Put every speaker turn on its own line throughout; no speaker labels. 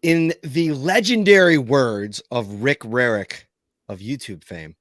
In the legendary words of Rick Rarick of YouTube fame,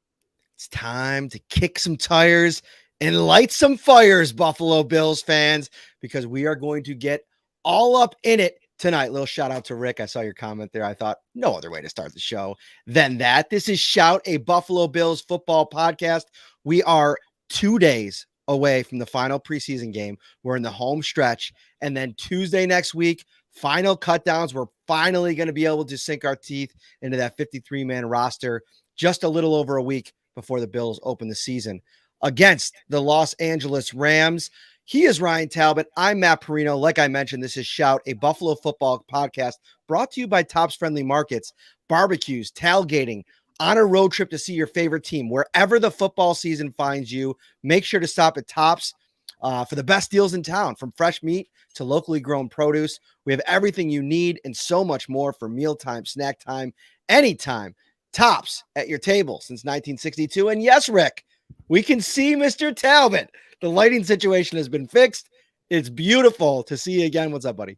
it's time to kick some tires and light some fires, Buffalo Bills fans, because we are going to get all up in it tonight. Little shout out to Rick. I saw your comment there. I thought no other way to start the show than that. This is Shout, a Buffalo Bills football podcast. We are 2 days away from the final preseason game. We're in the home stretch. And then Tuesday next week, final cutdowns. We're finally going to be able to sink our teeth into that 53-man roster just a little over a week before the Bills open the season against the Los Angeles Rams. He is Ryan Talbot. I'm Matt Parrino. Like I mentioned, this is Shout, a Buffalo football podcast brought to you by Tops Friendly Markets, barbecues, tailgating, on a road trip to see your favorite team. Wherever the football season finds you, make sure to stop at Tops for the best deals in town, from fresh meat to locally grown produce. We have everything you need and so much more for mealtime, snack time, anytime. Tops at your table since 1962. And yes, Rick, we can see Mr. Talbot. The lighting situation has been fixed. It's beautiful to see you again. What's up, buddy?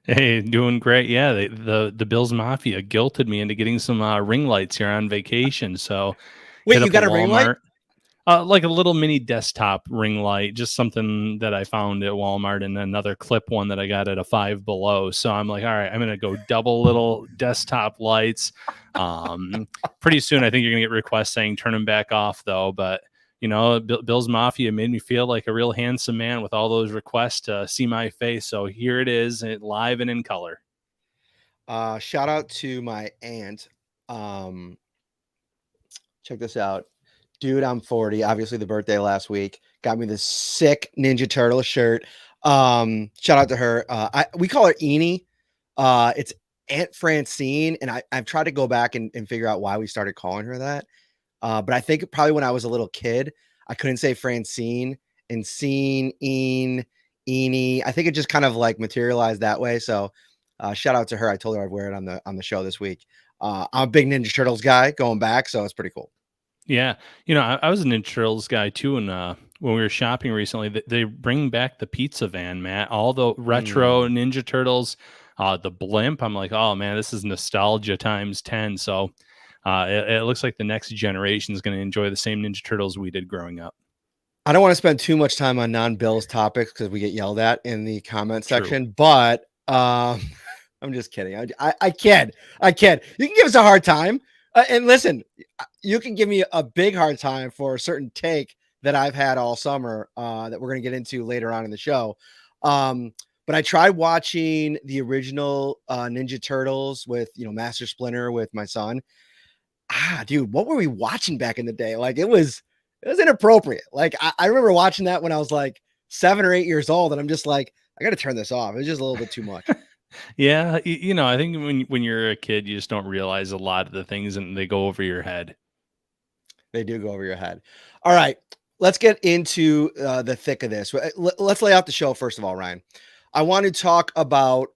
Hey, doing great. Yeah, the Bills Mafia guilted me into getting some ring lights here on vacation. So,
wait, you got a ring light?
Like a little mini desktop ring light, just something that I found at Walmart, and another clip one that I got at a Five Below. So I'm like, all right, I'm gonna go double little desktop lights. Pretty soon, I think you're gonna get requests saying turn them back off, though. But you know, Bills Mafia made me feel like a real handsome man with all those requests to see my face. So here it is, live and in color.
Shout out to my aunt. Check this out. Dude, I'm 40. Obviously, the birthday last week. Got me this sick Ninja Turtle shirt. Shout out to her. We call her Eenie. It's Aunt Francine, and I've tried to go back and figure out why we started calling her that. But I think probably when I was a little kid, I couldn't say Francine and Scene, Eenie. I think it just kind of like materialized that way. So shout out to her. I told her I'd wear it on the show this week. I'm a big Ninja Turtles guy going back, so it's pretty cool.
Yeah, you know, I was a Ninja Turtles guy too, and when we were shopping recently, they bring back the pizza van, Matt. All the retro Ninja Turtles, the blimp. I'm like, oh man, this is nostalgia times 10. So it looks like the next generation is going to enjoy the same Ninja Turtles we did growing up.
I don't want to spend too much time on non-Bills topics because we get yelled at in the comment section, but I'm just kidding. I can. You can give us a hard time. And listen, you can give me a big hard time for a certain take that I've had all summer that we're going to get into later on in the show. But I tried watching the original Ninja Turtles with, Master Splinter with my son. Dude, what were we watching back in the day? Like it was inappropriate. Like I remember watching that when I was like 7 or 8 years old, and I'm just like, I got to turn this off. It was just a little bit too much.
Yeah, I think when you're a kid, you just don't realize a lot of the things, and they go over your head.
They do go over your head. All right, let's get into the thick of this. Let's lay out the show first of all, Ryan. I want to talk about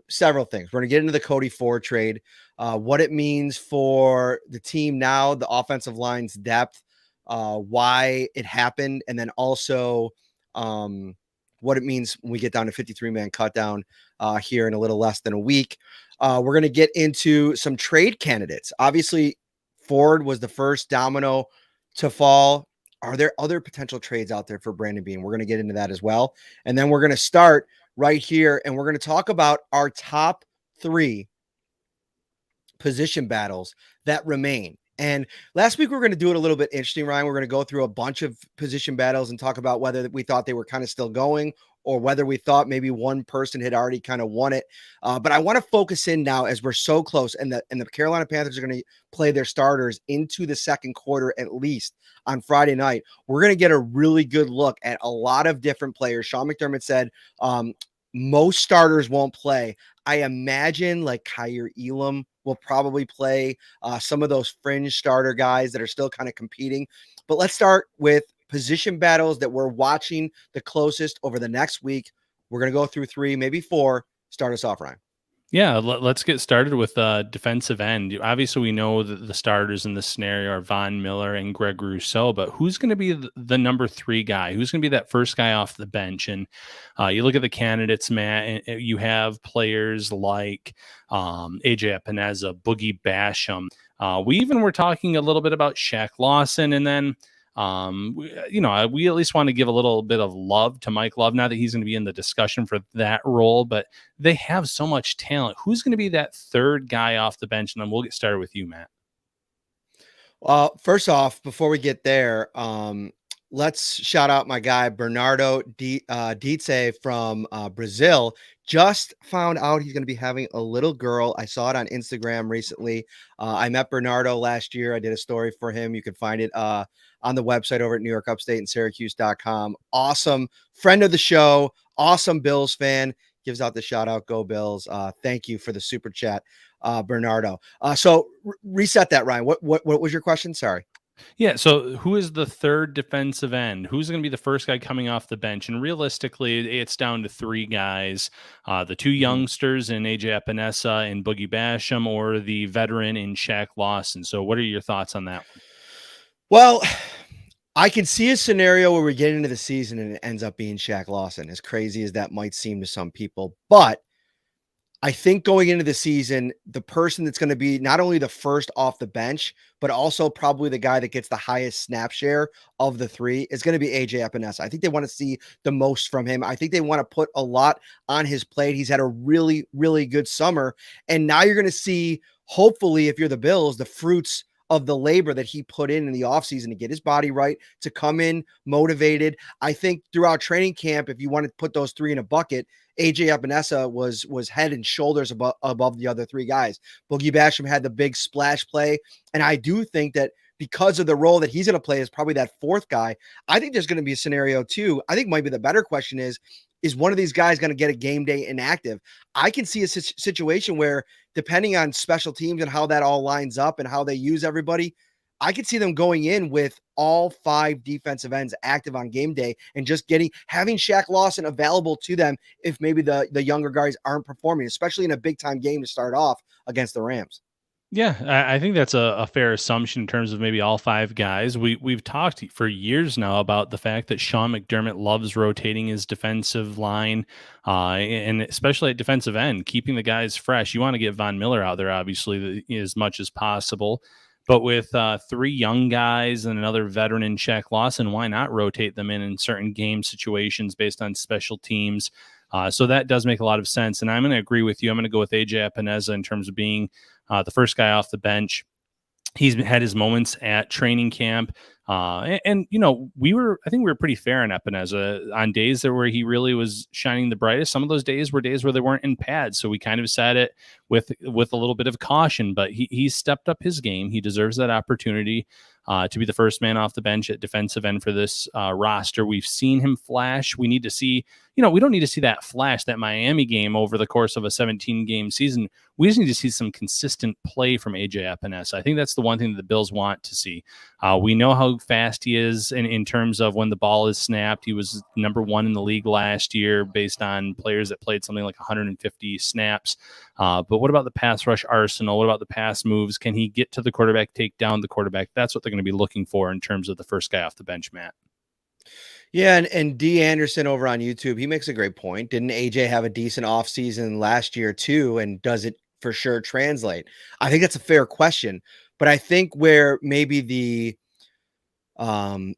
several things. We're going to get into the Cody Ford trade, what it means for the team now, the offensive line's depth, why it happened, and then also what it means when we get down to 53-man cutdown here in a little less than a week. We're going to get into some trade candidates. Obviously, Ford was the first domino to fall. Are there other potential trades out there for Brandon Beane? We're going to get into that as well. And then we're going to start right here, and we're going to talk about our top 3 position battles that remain. And last week, we were going to do it a little bit interesting, Ryan. We're going to go through a bunch of position battles and talk about whether we thought they were kind of still going or whether we thought maybe one person had already kind of won it. But I want to focus in now as we're so close, and the Carolina Panthers are going to play their starters into the second quarter at least on Friday night. We're going to get a really good look at a lot of different players. Sean McDermott said most starters won't play. I imagine like Kyer Elam will probably play, some of those fringe starter guys that are still kind of competing. But let's start with position battles that we're watching the closest over the next week. We're going to go through 3, maybe 4. Start us off, Ryan.
Yeah, let's get started with defensive end. Obviously, we know that the starters in this scenario are Von Miller and Greg Rousseau, but who's going to be the number 3 guy? Who's going to be that first guy off the bench? And you look at the candidates, Matt, and you have players like AJ Epineza, Boogie Basham. We even were talking a little bit about Shaq Lawson, and then we at least want to give a little bit of love to Mike Love. Not that he's going to be in the discussion for that role, but they have so much talent. Who's going to be that third guy off the bench? And then we'll get started with you, Matt.
First off, before we get there, let's shout out my guy, Bernardo Dietze from Brazil. Just found out he's going to be having a little girl. I saw it on Instagram recently. I met Bernardo last year. I did a story for him. You can find it on the website over at New York Upstate and Syracuse.com. Awesome friend of the show. Awesome Bills fan. Gives out the shout out. Go Bills. Thank you for the super chat, Bernardo. So reset that, Ryan. What was your question? Sorry.
Yeah, so who is the third defensive end? Who's going to be the first guy coming off the bench? And realistically, it's down to 3 guys, the 2 youngsters in AJ Epineza and Boogie Basham, or the veteran in Shaq Lawson. So what are your thoughts on that one?
Well, I can see a scenario where we get into the season and it ends up being Shaq Lawson, as crazy as that might seem to some people. But I think going into the season, the person that's going to be not only the first off the bench, but also probably the guy that gets the highest snap share of the 3 is going to be AJ Epineza. I think they want to see the most from him. I think they want to put a lot on his plate. He's had a really, really good summer. And now you're going to see, hopefully, if you're the Bills, the fruits of the labor that he put in the offseason to get his body right, to come in motivated. I think throughout training camp, if you want to put those 3 in a bucket, AJ Epineza was head and shoulders above the other 3 guys. Boogie Basham had the big splash play. And I do think that because of the role that he's going to play as probably that 4th guy, I think there's going to be a scenario too. I think maybe the better question is one of these guys going to get a game day inactive? I can see a situation where, depending on special teams and how that all lines up and how they use everybody, I could see them going in with all 5 defensive ends active on game day and just having Shaq Lawson available to them if maybe the younger guys aren't performing, especially in a big time game to start off against the Rams.
Yeah, I think that's a fair assumption in terms of maybe all 5 guys. We've talked for years now about the fact that Sean McDermott loves rotating his defensive line, and especially at defensive end, keeping the guys fresh. You want to get Von Miller out there, obviously, as much as possible. But with 3 young guys and another veteran in Shaq Lawson, why not rotate them in certain game situations based on special teams? So that does make a lot of sense. And I'm going to agree with you. I'm going to go with AJ Epineza in terms of being the first guy off the bench. He's had his moments at training camp. I think we were pretty fair on Epineza on days where he really was shining the brightest. Some of those days were days where they weren't in pads. So we kind of said it with a little bit of caution, but he stepped up his game. He deserves that opportunity to be the first man off the bench at defensive end for this roster. We've seen him flash. We need to see, we don't need to see that flash, that Miami game over the course of a 17-game season. We just need to see some consistent play from AJ Epineza. I think that's the one thing that the Bills want to see. We know how fast he is in terms of when the ball is snapped. He was number 1 in the league last year based on players that played something like 150 snaps. But what about the pass rush arsenal? What about the pass moves? Can he get to the quarterback, take down the quarterback? That's what they're going to be looking for in terms of the first guy off the bench, Matt.
Yeah, and D. Anderson over on YouTube, he makes a great point. Didn't AJ have a decent offseason last year too? And does it for sure translate? I think that's a fair question. But I think where maybe the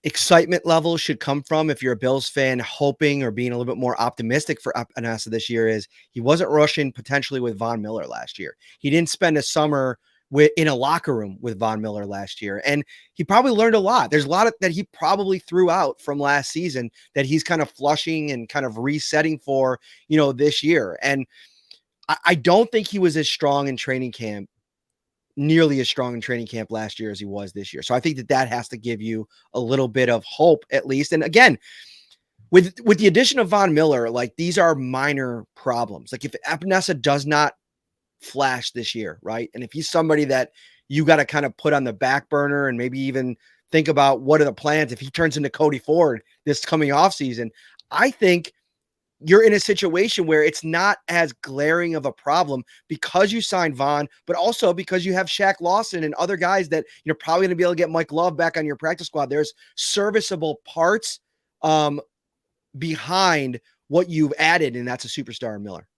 excitement level should come from, if you're a Bills fan, hoping or being a little bit more optimistic for Epineza this year, is he wasn't rushing potentially with Von Miller last year. He didn't spend a summer in a locker room with Von Miller last year. And he probably learned a lot. There's a lot that he probably threw out from last season that he's kind of flushing and kind of resetting for, this year. And I don't think he was as strong in training camp, nearly as strong in training camp last year as he was this year. So I think that has to give you a little bit of hope at least. And again, with the addition of Von Miller, like, these are minor problems. Like, if Epineza does not flash this year, right? And if he's somebody that you got to kind of put on the back burner and maybe even think about what are the plans if he turns into Cody Ford this coming off season, I think you're in a situation where it's not as glaring of a problem because you signed Vaughn, but also because you have Shaq Lawson and other guys that you're probably going to be able to get Mike Love back on your practice squad. There's serviceable parts behind what you've added, and that's a superstar in Miller.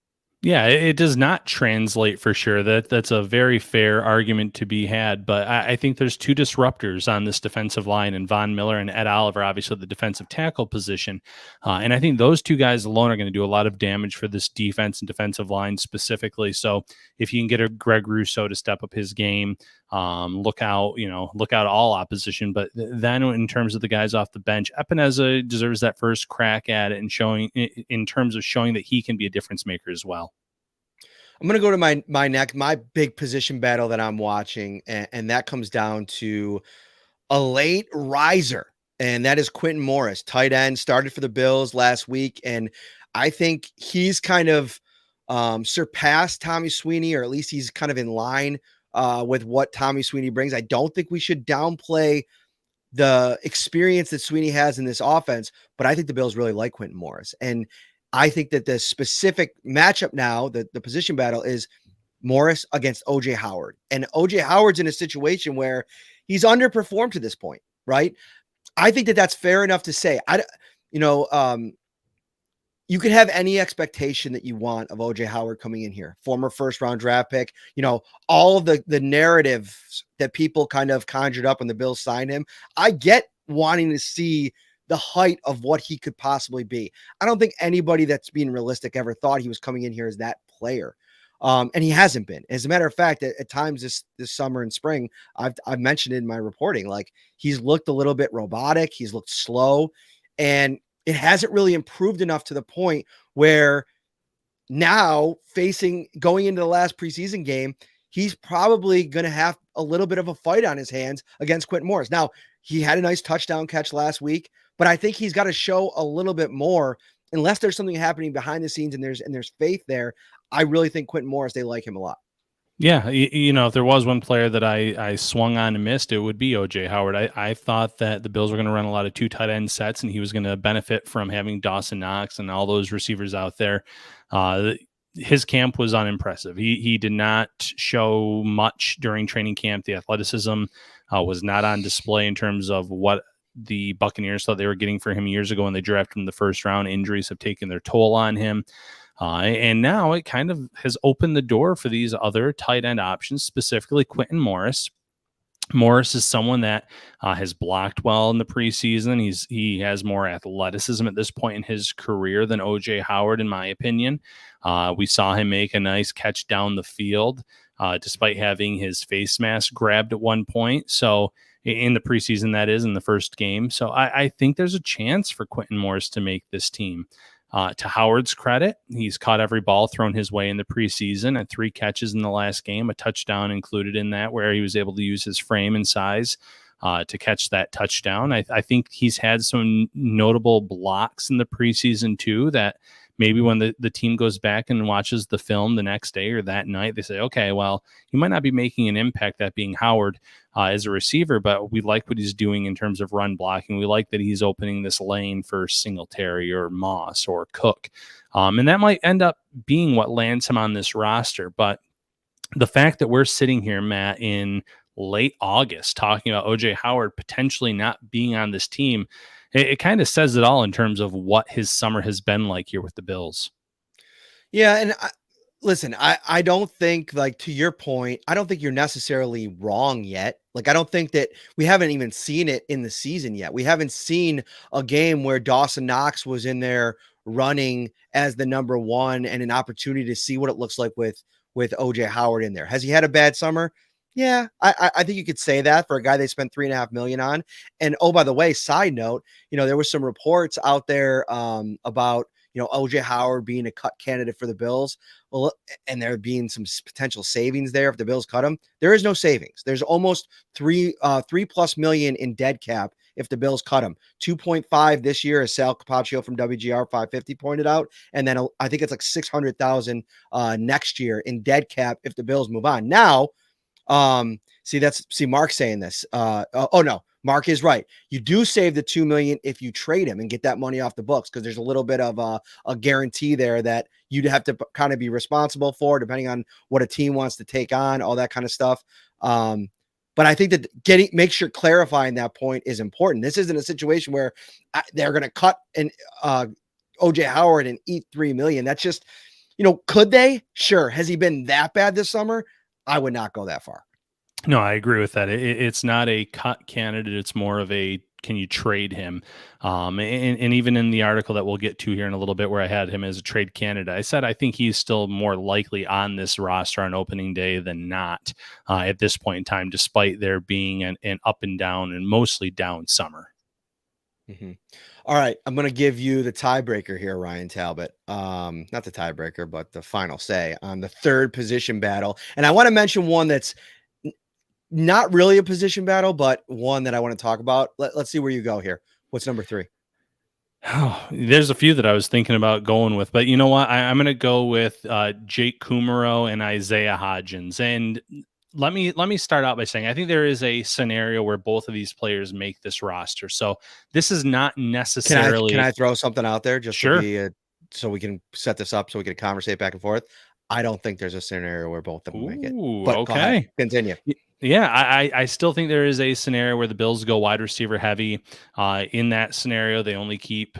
Yeah, it does not translate for sure. That's a very fair argument to be had. But I think there's two disruptors on this defensive line, and Von Miller and Ed Oliver, obviously the defensive tackle position. And I think those two guys alone are going to do a lot of damage for this defense and defensive line specifically. So if you can get a Greg Rousseau to step up his game, look out all opposition. But then in terms of the guys off the bench, Epineza deserves that first crack at it and showing in terms of showing that he can be a difference maker as well.
I'm going to go to my big position battle that I'm watching, and that comes down to a late riser, and that is Quentin Morris, tight end, started for the Bills last week, and I think he's kind of surpassed Tommy Sweeney, or at least he's kind of in line with what Tommy Sweeney brings. I don't think we should downplay the experience that Sweeney has in this offense, but I think the Bills really like Quentin Morris, and I think that the specific matchup now, the position battle, is Morris against OJ Howard. And OJ Howard's in a situation where he's underperformed to this point, right? I think that that's fair enough to say. You could have any expectation that you want of OJ Howard coming in here, former first-round draft pick, all of the narratives that people kind of conjured up when the Bills signed him. I get wanting to see the height of what he could possibly be. I don't think anybody that's being realistic ever thought he was coming in here as that player. And he hasn't been. As a matter of fact, at times this summer and spring, I've mentioned it in my reporting, like he's looked a little bit robotic. He's looked slow, and it hasn't really improved enough to the point where now going into the last preseason game, he's probably going to have a little bit of a fight on his hands against Quentin Morris. Now, he had a nice touchdown catch last week, but I think he's got to show a little bit more unless there's something happening behind the scenes and there's faith there. I really think Quentin Morris, they like him a lot.
Yeah, if there was one player that I swung on and missed, it would be OJ Howard. I thought that the Bills were going to run a lot of two tight end sets, and he was going to benefit from having Dawson Knox and all those receivers out there. His camp was unimpressive. He did not show much during training camp. The athleticism was not on display in terms of what the Buccaneers thought they were getting for him years ago when they drafted him in the first round. Injuries have taken their toll on him. And now it kind of has opened the door for these other tight end options, specifically Quentin Morris. Morris is someone that has blocked well in the preseason. He has more athleticism at this point in his career than OJ Howard, in my opinion. We saw him make a nice catch down the field, despite having his face mask grabbed at one point. So in the preseason, that is, in the first game. So I think there's a chance for Quentin Morris to make this team. To Howard's credit, he's caught every ball thrown his way in the preseason, and 3 catches in the last game, a touchdown included in that, where he was able to use his frame and size to catch that touchdown. I think he's had some notable blocks in the preseason too, that maybe when the team goes back and watches the film the next day or that night, they say, okay, well, he might not be making an impact, that being Howard, as a receiver, but we like what he's doing in terms of run blocking. We like that he's opening this lane for Singletary or Moss or Cook. And that might end up being what lands him on this roster. But the fact that we're sitting here, Matt, in late August talking about OJ Howard potentially not being on this team, it kind of says it all in terms of what his summer has been like here with the Bills.
Yeah. And listen, I don't think, like, to your point, I don't think you're necessarily wrong yet. Like, I don't think that we haven't even seen it in the season yet. We haven't seen a game where Dawson Knox was in there running as the number one and an opportunity to see what it looks like with OJ Howard in there. Has he had a bad summer? Yeah, I think you could say that for a guy they spent $3.5 million on. And oh, by the way, side note, there was some reports out there about OJ Howard being a cut candidate for the Bills. Well, and there being some potential savings there if the Bills cut him. There is no savings. There's almost $3+ million in dead cap if the Bills cut him. 2.5 this year, as Sal Capaccio from WGR 550 pointed out, and then I think it's like 600,000 next year in dead cap if the Bills move on. Now, see Mark saying this. Oh no, Mark is right. You do save the $2 million if you trade him and get that money off the books, because there's a little bit of a guarantee there that you'd have to kind of be responsible for, depending on what a team wants to take on, all that kind of stuff. But I think that make sure clarifying that point is important. This isn't a situation where they're going to cut and OJ Howard and eat $3 million. That's just, could they? Sure. Has he been that bad this summer? I would not go that far.
No, I agree with that. It's not a cut candidate. It's more of a, can you trade him? And even in the article that we'll get to here in a little bit, where I had him as a trade candidate, I said I think he's still more likely on this roster on opening day than not at this point in time, despite there being an up and down and mostly down summer.
Mm-hmm. All right, I'm going to give you the tiebreaker here, Ryan Talbot. Not the tiebreaker, but the final say on the third position battle. And I want to mention one that's not really a position battle, but one that I want to talk about. Let's see where you go here. What's number 3?
Oh, there's a few that I was thinking about going with, but you know what? I'm going to go with Jake Kumaro and Isaiah Hodgins. And let me start out by saying I think there is a scenario where both of these players make this roster. So this is not necessarily.
Can I throw something out there just
sure.
to be so we can set this up so we can conversate back and forth? I don't think there's a scenario where both of them make it. But
okay,
continue.
Yeah, I still think there is a scenario where the Bills go wide receiver heavy. In that scenario, they only keep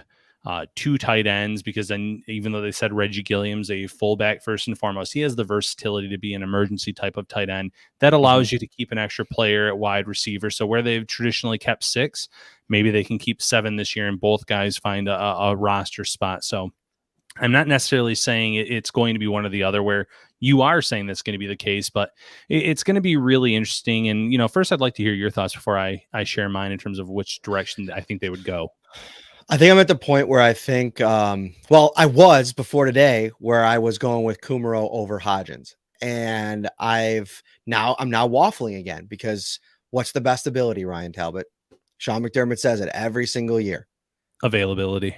2 tight ends, because then even though they said Reggie Gilliam's a fullback first and foremost, he has the versatility to be an emergency type of tight end that allows you to keep an extra player at wide receiver. So where they've traditionally kept 6, maybe they can keep 7 this year, and both guys find a roster spot. So I'm not necessarily saying it's going to be one or the other, where you are saying that's going to be the case, but it's going to be really interesting. And, first I'd like to hear your thoughts before I share mine in terms of which direction I think they would go.
I think I'm at the point where I think, I was before today, where I was going with Kumaro over Hodgins, and I'm now waffling again, because what's the best ability, Ryan Talbot? Sean McDermott says it every single year. Availability.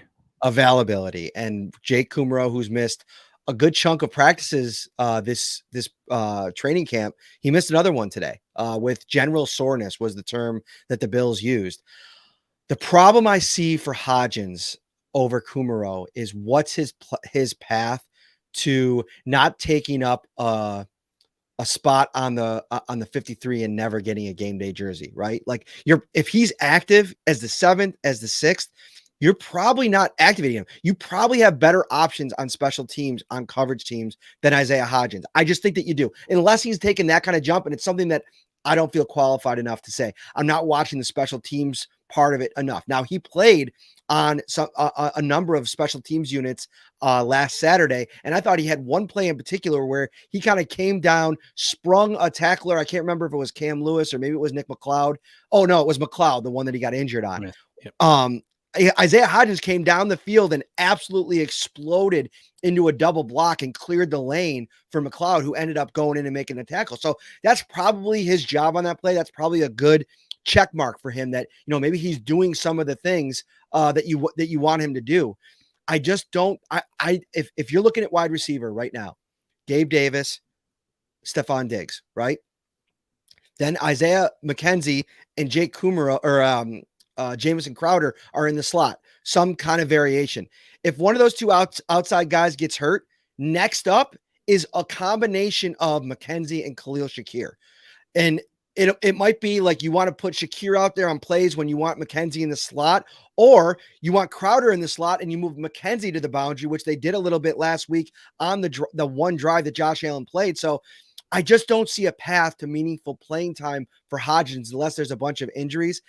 And Jake Kumaro, who's missed a good chunk of practices this training camp, he missed another one today with general soreness was the term that the Bills used. The problem I see for Hodgins over Kumaro is what's his path to not taking up a spot on the 53 and never getting a game day jersey, right? Like if he's active as the 7th, as the 6th, you're probably not activating him. You probably have better options on special teams, on coverage teams, than Isaiah Hodgins. I just think that you do, unless he's taking that kind of jump. And it's something that I don't feel qualified enough to say. I'm not watching the special teams part of it enough. Now, he played on a number of special teams units last Saturday, and I thought he had one play in particular where he kind of came down, sprung a tackler. I can't remember if it was Cam Lewis or maybe it was Nick McLeod. Oh, no, it was McLeod, the one that he got injured on. Yep. Isaiah Hodgins came down the field and absolutely exploded into a double block and cleared the lane for McLeod, who ended up going in and making the tackle. So that's probably his job on that play. That's probably a good check mark for him, that, maybe he's doing some of the things that you want him to do. I just don't, if you're looking at wide receiver right now, Gabe Davis, Stephon Diggs, right? Then Isaiah McKenzie and Jake Kumaro or Jamison Crowder are in the slot, some kind of variation. If one of those two outside guys gets hurt, next up is a combination of McKenzie and Khalil Shakir. And it might be like you want to put Shakir out there on plays when you want McKenzie in the slot, or you want Crowder in the slot and you move McKenzie to the boundary, which they did a little bit last week on the one drive that Josh Allen played. So I just don't see a path to meaningful playing time for Hodgins unless there's a bunch of injuries.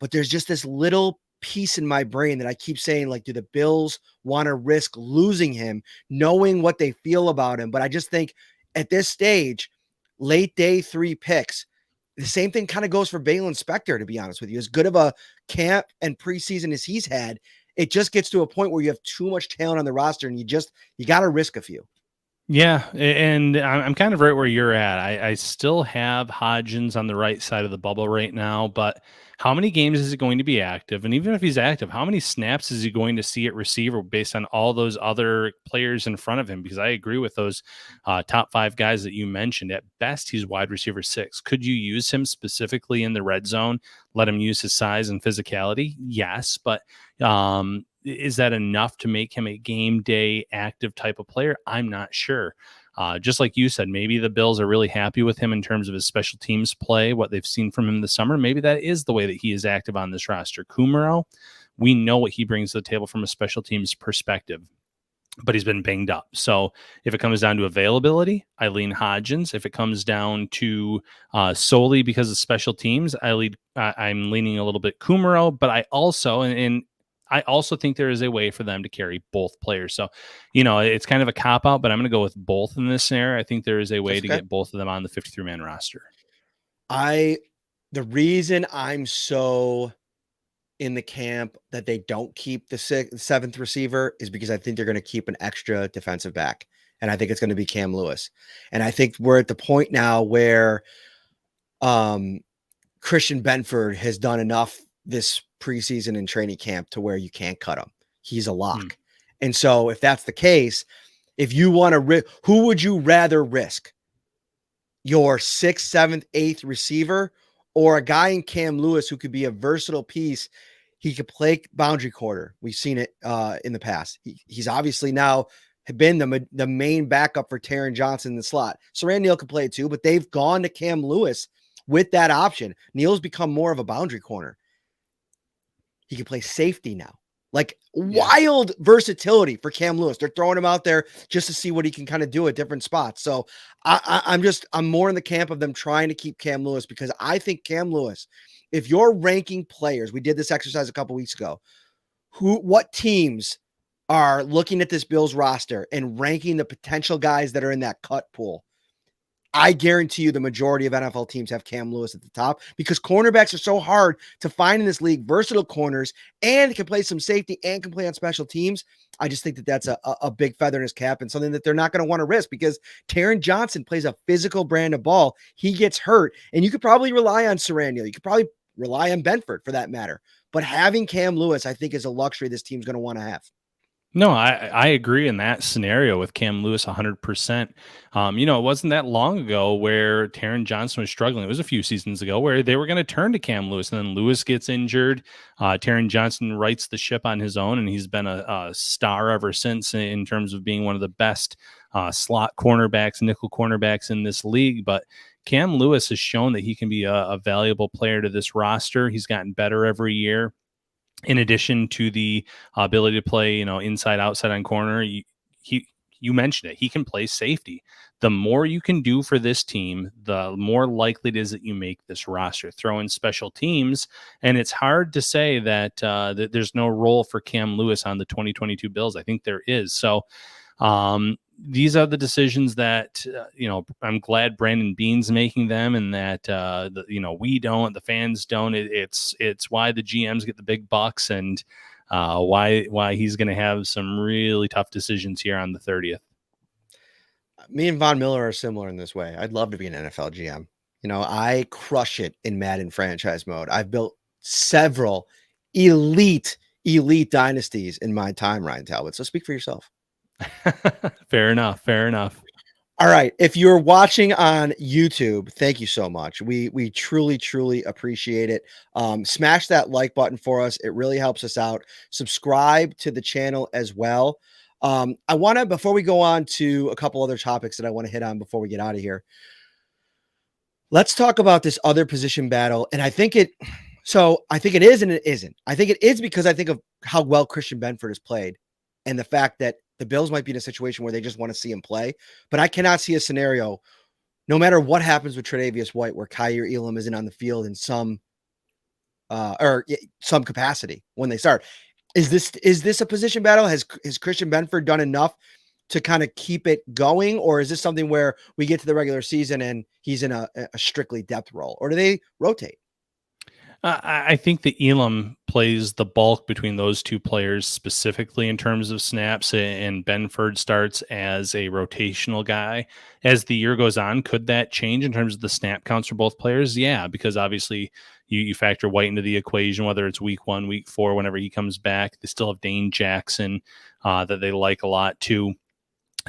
But there's just this little piece in my brain that I keep saying, like, do the Bills want to risk losing him, knowing what they feel about him? But I just think at this stage, late day 3 picks, the same thing kind of goes for Balin Spector, to be honest with you. As good of a camp and preseason as he's had, it just gets to a point where you have too much talent on the roster and you got to risk a few.
Yeah, and I'm kind of right where you're at. I still have Hodgins on the right side of the bubble right now, but how many games is he going to be active? And even if he's active, how many snaps is he going to see at receiver based on all those other players in front of him? Because I agree with those top 5 guys that you mentioned. At best, he's wide receiver 6. Could you use him specifically in the red zone? Let him use his size and physicality? Yes, but is that enough to make him a game day active type of player? I'm not sure. Just like you said, maybe the Bills are really happy with him in terms of his special teams play, what they've seen from him this summer. Maybe that is the way that he is active on this roster. Kumaro, we know what he brings to the table from a special teams perspective, but he's been banged up. So if it comes down to availability, I lean Hodgins. If it comes down to solely because of special teams, I'm leaning a little bit Kumaro, but I also, and I also think there is a way for them to carry both players. So, it's kind of a cop out, but I'm going to go with both in this scenario. I think there is a way
That's
to
okay.
get both of them on the 53-man roster.
The reason I'm so in the camp that they don't keep the 7th receiver is because I think they're going to keep an extra defensive back. And I think it's going to be Cam Lewis. And I think we're at the point now where Christian Benford has done enough this preseason and training camp to where you can't cut him. He's a lock. And so if that's the case, if you want to who would you rather risk? Your 6th, 7th, 8th receiver, or a guy in Cam Lewis who could be a versatile piece? He could play boundary quarter. We've seen it in the past. He's obviously now been the main backup for Taron Johnson in the slot. Saran Neal could play it too, but they've gone to Cam Lewis with that option. Neal's become more of a boundary corner. He can play safety now. Like wild versatility for Cam Lewis. They're throwing him out there just to see what he can kind of do at different spots. So I'm more in the camp of them trying to keep Cam Lewis, because I think Cam Lewis, if you're ranking players, we did this exercise a couple weeks ago, what teams are looking at this Bills roster and ranking the potential guys that are in that cut pool? I guarantee you the majority of NFL teams have Cam Lewis at the top, because cornerbacks are so hard to find in this league, versatile corners, and can play some safety and can play on special teams. I just think that that's a big feather in his cap and something that they're not going to want to risk, because Taron Johnson plays a physical brand of ball. He gets hurt, and you could probably rely on Saran Neal. You could probably rely on Benford for that matter. But having Cam Lewis, I think, is a luxury this team's going to want to have.
No, I agree in that scenario with Cam Lewis 100%. It wasn't that long ago where Taron Johnson was struggling. It was a few seasons ago where they were going to turn to Cam Lewis, and then Lewis gets injured. Taron Johnson rights the ship on his own, and he's been a star ever since in terms of being one of the best slot cornerbacks, nickel cornerbacks in this league. But Cam Lewis has shown that he can be a valuable player to this roster. He's gotten better every year. In addition to the ability to play, inside, outside on corner, you mentioned it. He can play safety. The more you can do for this team, the more likely it is that you make this roster. Throw in special teams, and it's hard to say that there's no role for Cam Lewis on the 2022 Bills. I think there is. So these are the decisions that, I'm glad Brandon Beane's making them, and that, we don't, the fans don't. It's why the GMs get the big bucks, and why he's going to have some really tough decisions here on the 30th.
Me and Von Miller are similar in this way. I'd love to be an NFL GM. I crush it in Madden franchise mode. I've built several elite dynasties in my time, Ryan Talbot. So speak for yourself.
Fair enough.
All right. If you're watching on YouTube, thank you so much. We truly appreciate it. Smash that like button for us. It really helps us out. Subscribe to the channel as well. I want to, before we go on to a couple other topics that I want to hit on before we get out of here, let's talk about this other position battle. And I think it is and it isn't. I think it is because I think of how well Christian Benford has played and the fact that the Bills might be in a situation where they just want to see him play. But I cannot see a scenario, no matter what happens with Tre'Davious White, where Kaiir Elam isn't on the field in some capacity when they start. Is this a position battle? Has Christian Benford done enough to kind of keep it going? Or is this something where we get to the regular season and he's in a strictly depth role? Or do they rotate?
I think that Elam plays the bulk between those two players specifically in terms of snaps, and Benford starts as a rotational guy. As the year goes on, could that change in terms of the snap counts for both players? Yeah, because obviously you factor White into the equation, whether it's week 1, week 4, whenever he comes back. They still have Dane Jackson that they like a lot too.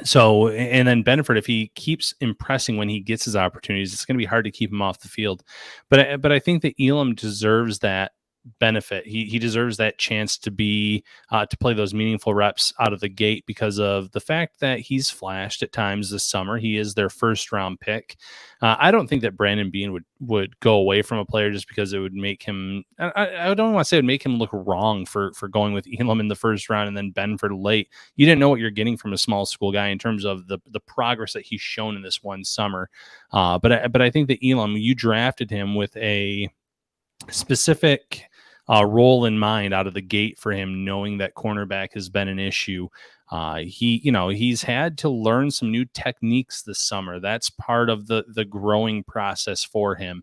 So, and then Benford, if he keeps impressing when he gets his opportunities, it's going to be hard to keep him off the field. But I think that Elam deserves that benefit. He deserves that chance to be to play those meaningful reps out of the gate because of the fact that he's flashed at times this summer. He is their first round pick. I don't think that Brandon Beane would go away from a player just because it would make him. I don't want to say it would make him look wrong for going with Elam in the first round and then Benford late. You didn't know what you're getting from a small school guy in terms of the progress that he's shown in this one summer. But I think that Elam, you drafted him with a specific role in mind out of the gate for him, knowing that cornerback has been an issue. He's had to learn some new techniques this summer. That's part of the growing process for him.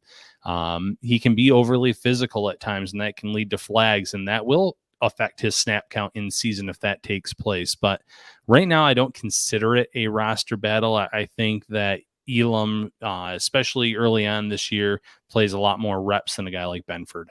He can be overly physical at times, and that can lead to flags, and that will affect his snap count in season if that takes place. But right now, I don't consider it a roster battle. I think that Elam, especially early on this year, plays a lot more reps than a guy like Benford.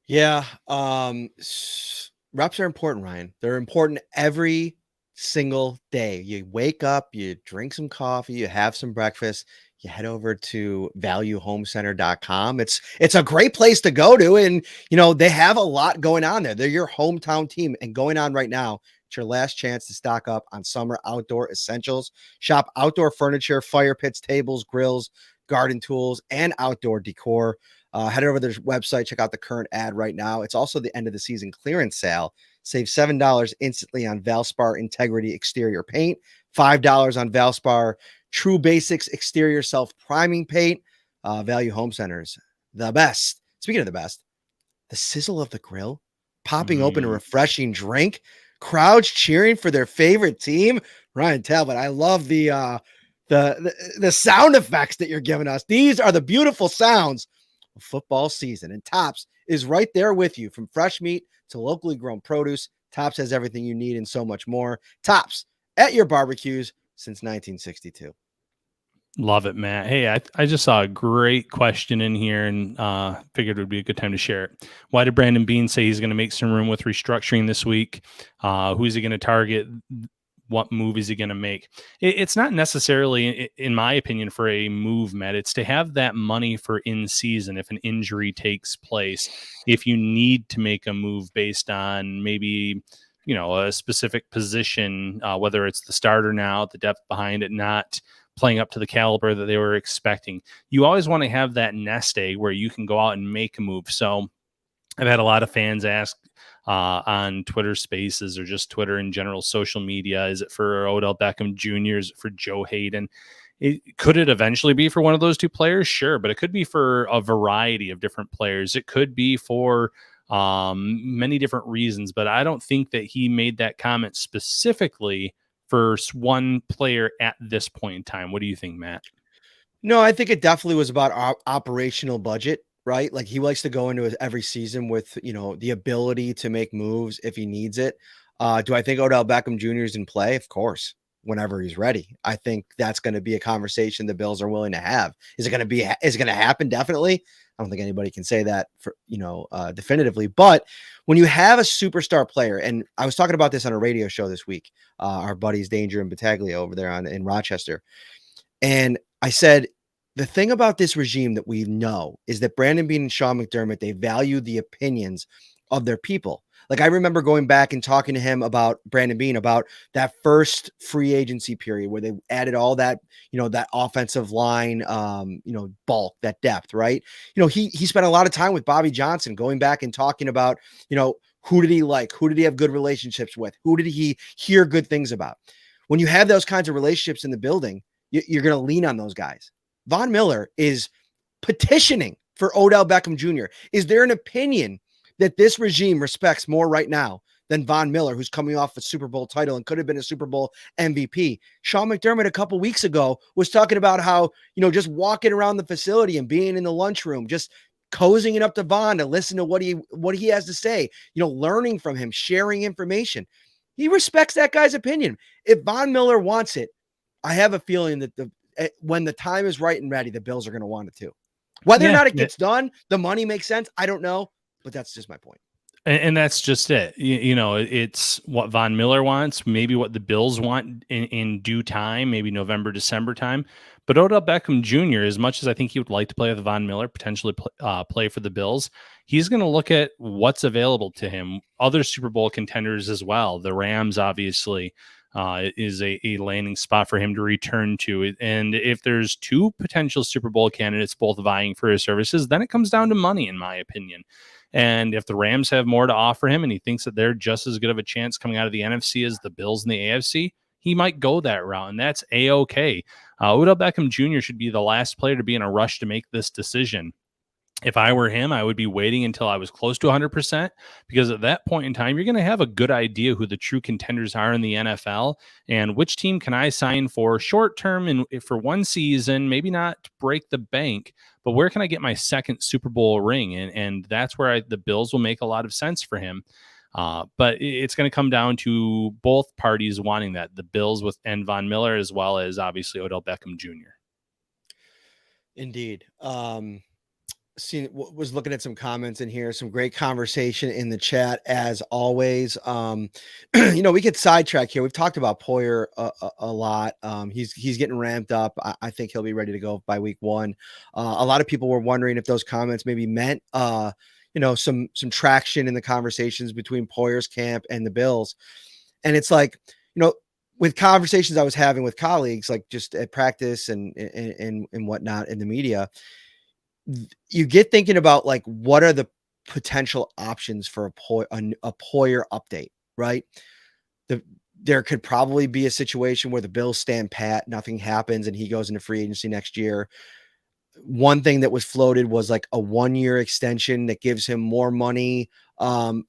Yeah. Reps are important, Ryan. They're important every single day. You wake up, you drink some coffee, you have some breakfast, you head over to valuehomecenter.com. It's a great place to go to. And, they have a lot going on there. They're your hometown team, and going on right now. It's your last chance to stock up on summer outdoor essentials. Shop outdoor furniture, fire pits, tables, grills, garden tools, and outdoor decor. Head over to their website, check out the current ad right now. It's also the end of the season clearance sale. Save $7 instantly on Valspar Integrity exterior paint, $5 on Valspar True Basics exterior self-priming paint. Value Home Centers, the best. Speaking of the best, the sizzle of the grill, popping open a refreshing drink, crowds cheering for their favorite team. Ryan Talbot, I love the sound effects that you're giving us. These are the beautiful sounds of football season, and Tops is right there with you. From fresh meat to locally grown produce, Tops has everything you need and so much more. Tops at your barbecues since 1962.
Love it, Matt. Hey, I just saw a great question in here and figured it would be a good time to share it. Why did Brandon Beane say he's going to make some room with restructuring this week? Who is he going to target? What move is he going to make? It's not necessarily, in my opinion, for a move, Matt. It's to have that money for in season if an injury takes place. If you need to make a move based on maybe, a specific position, whether it's the starter now, the depth behind it, not playing up to the caliber that they were expecting. You always want to have that nest egg where you can go out and make a move. So I've had a lot of fans ask on Twitter Spaces or just Twitter in general, social media, is it for Odell Beckham Jr.? Is it for Joe Hayden? Could it eventually be for one of those two players? Sure, but it could be for a variety of different players. It could be for many different reasons, but I don't think that he made that comment specifically for one player at this point in time. What do you think, Matt?
No, I think it definitely was about operational budget, right? Like, he likes to go into every season with, the ability to make moves if he needs it. Do I think Odell Beckham Jr. is in play? Of course, whenever he's ready. I think that's going to be a conversation the Bills are willing to have. Is it going to happen? Definitely. I don't think anybody can say that for, definitively, but when you have a superstar player, and I was talking about this on a radio show this week, our buddies Danger and Battaglia over there in Rochester. And I said, the thing about this regime that we know is that Brandon Beane and Sean McDermott, they value the opinions of their people. Like, I remember going back and talking to him about Brandon Beane, about that first free agency period where they added all that, that offensive line, bulk, that depth, right? He spent a lot of time with Bobby Johnson going back and talking about, who did he like? Who did he have good relationships with? Who did he hear good things about? When you have those kinds of relationships in the building, you're going to lean on those guys. Von Miller is petitioning for Odell Beckham Jr. Is there an opinion that this regime respects more right now than Von Miller, who's coming off a Super Bowl title and could have been a Super Bowl MVP? Sean McDermott a couple weeks ago was talking about how, just walking around the facility and being in the lunchroom, just cozying it up to Von to listen to what he has to say, learning from him, sharing information. He respects that guy's opinion. If Von Miller wants it, I have a feeling that when the time is right and ready, the Bills are going to want it too. Whether or not it gets done, the money makes sense. I don't know, but that's just my point.
And that's just it. It's what Von Miller wants, maybe what the Bills want in due time, maybe November, December time. But Odell Beckham Jr., as much as I think he would like to play with Von Miller, potentially play for the Bills, he's going to look at what's available to him. Other Super Bowl contenders as well. The Rams, obviously, is a landing spot for him to return to. And if there's two potential Super Bowl candidates both vying for his services, then it comes down to money, in my opinion. And if the Rams have more to offer him and he thinks that they're just as good of a chance coming out of the NFC as the Bills in the AFC, he might go that route, and that's A-okay. Odell Beckham Jr. should be the last player to be in a rush to make this decision. If I were him, I would be waiting until I was close to 100%, because at that point in time, you're going to have a good idea who the true contenders are in the NFL and which team can I sign for short term and for one season, maybe not break the bank, but where can I get my second Super Bowl ring? And that's where the Bills will make a lot of sense for him. But it's going to come down to both parties wanting that, the Bills and Von Miller, as well as obviously Odell Beckham Jr.
Indeed. Was looking at some comments in here, some great conversation in the chat as always. We get sidetracked here. We've talked about Poyer a lot. He's getting ramped up. I think he'll be ready to go by week 1. A lot of people were wondering if those comments maybe meant some traction in the conversations between Poyer's camp and the Bills. And it's like, with conversations I was having with colleagues, like just at practice and whatnot in the media, you get thinking about like, what are the potential options for a Poyer update, right? There could probably be a situation where the Bills stand pat, nothing happens, and he goes into free agency next year. One thing that was floated was like a 1-year extension that gives him more money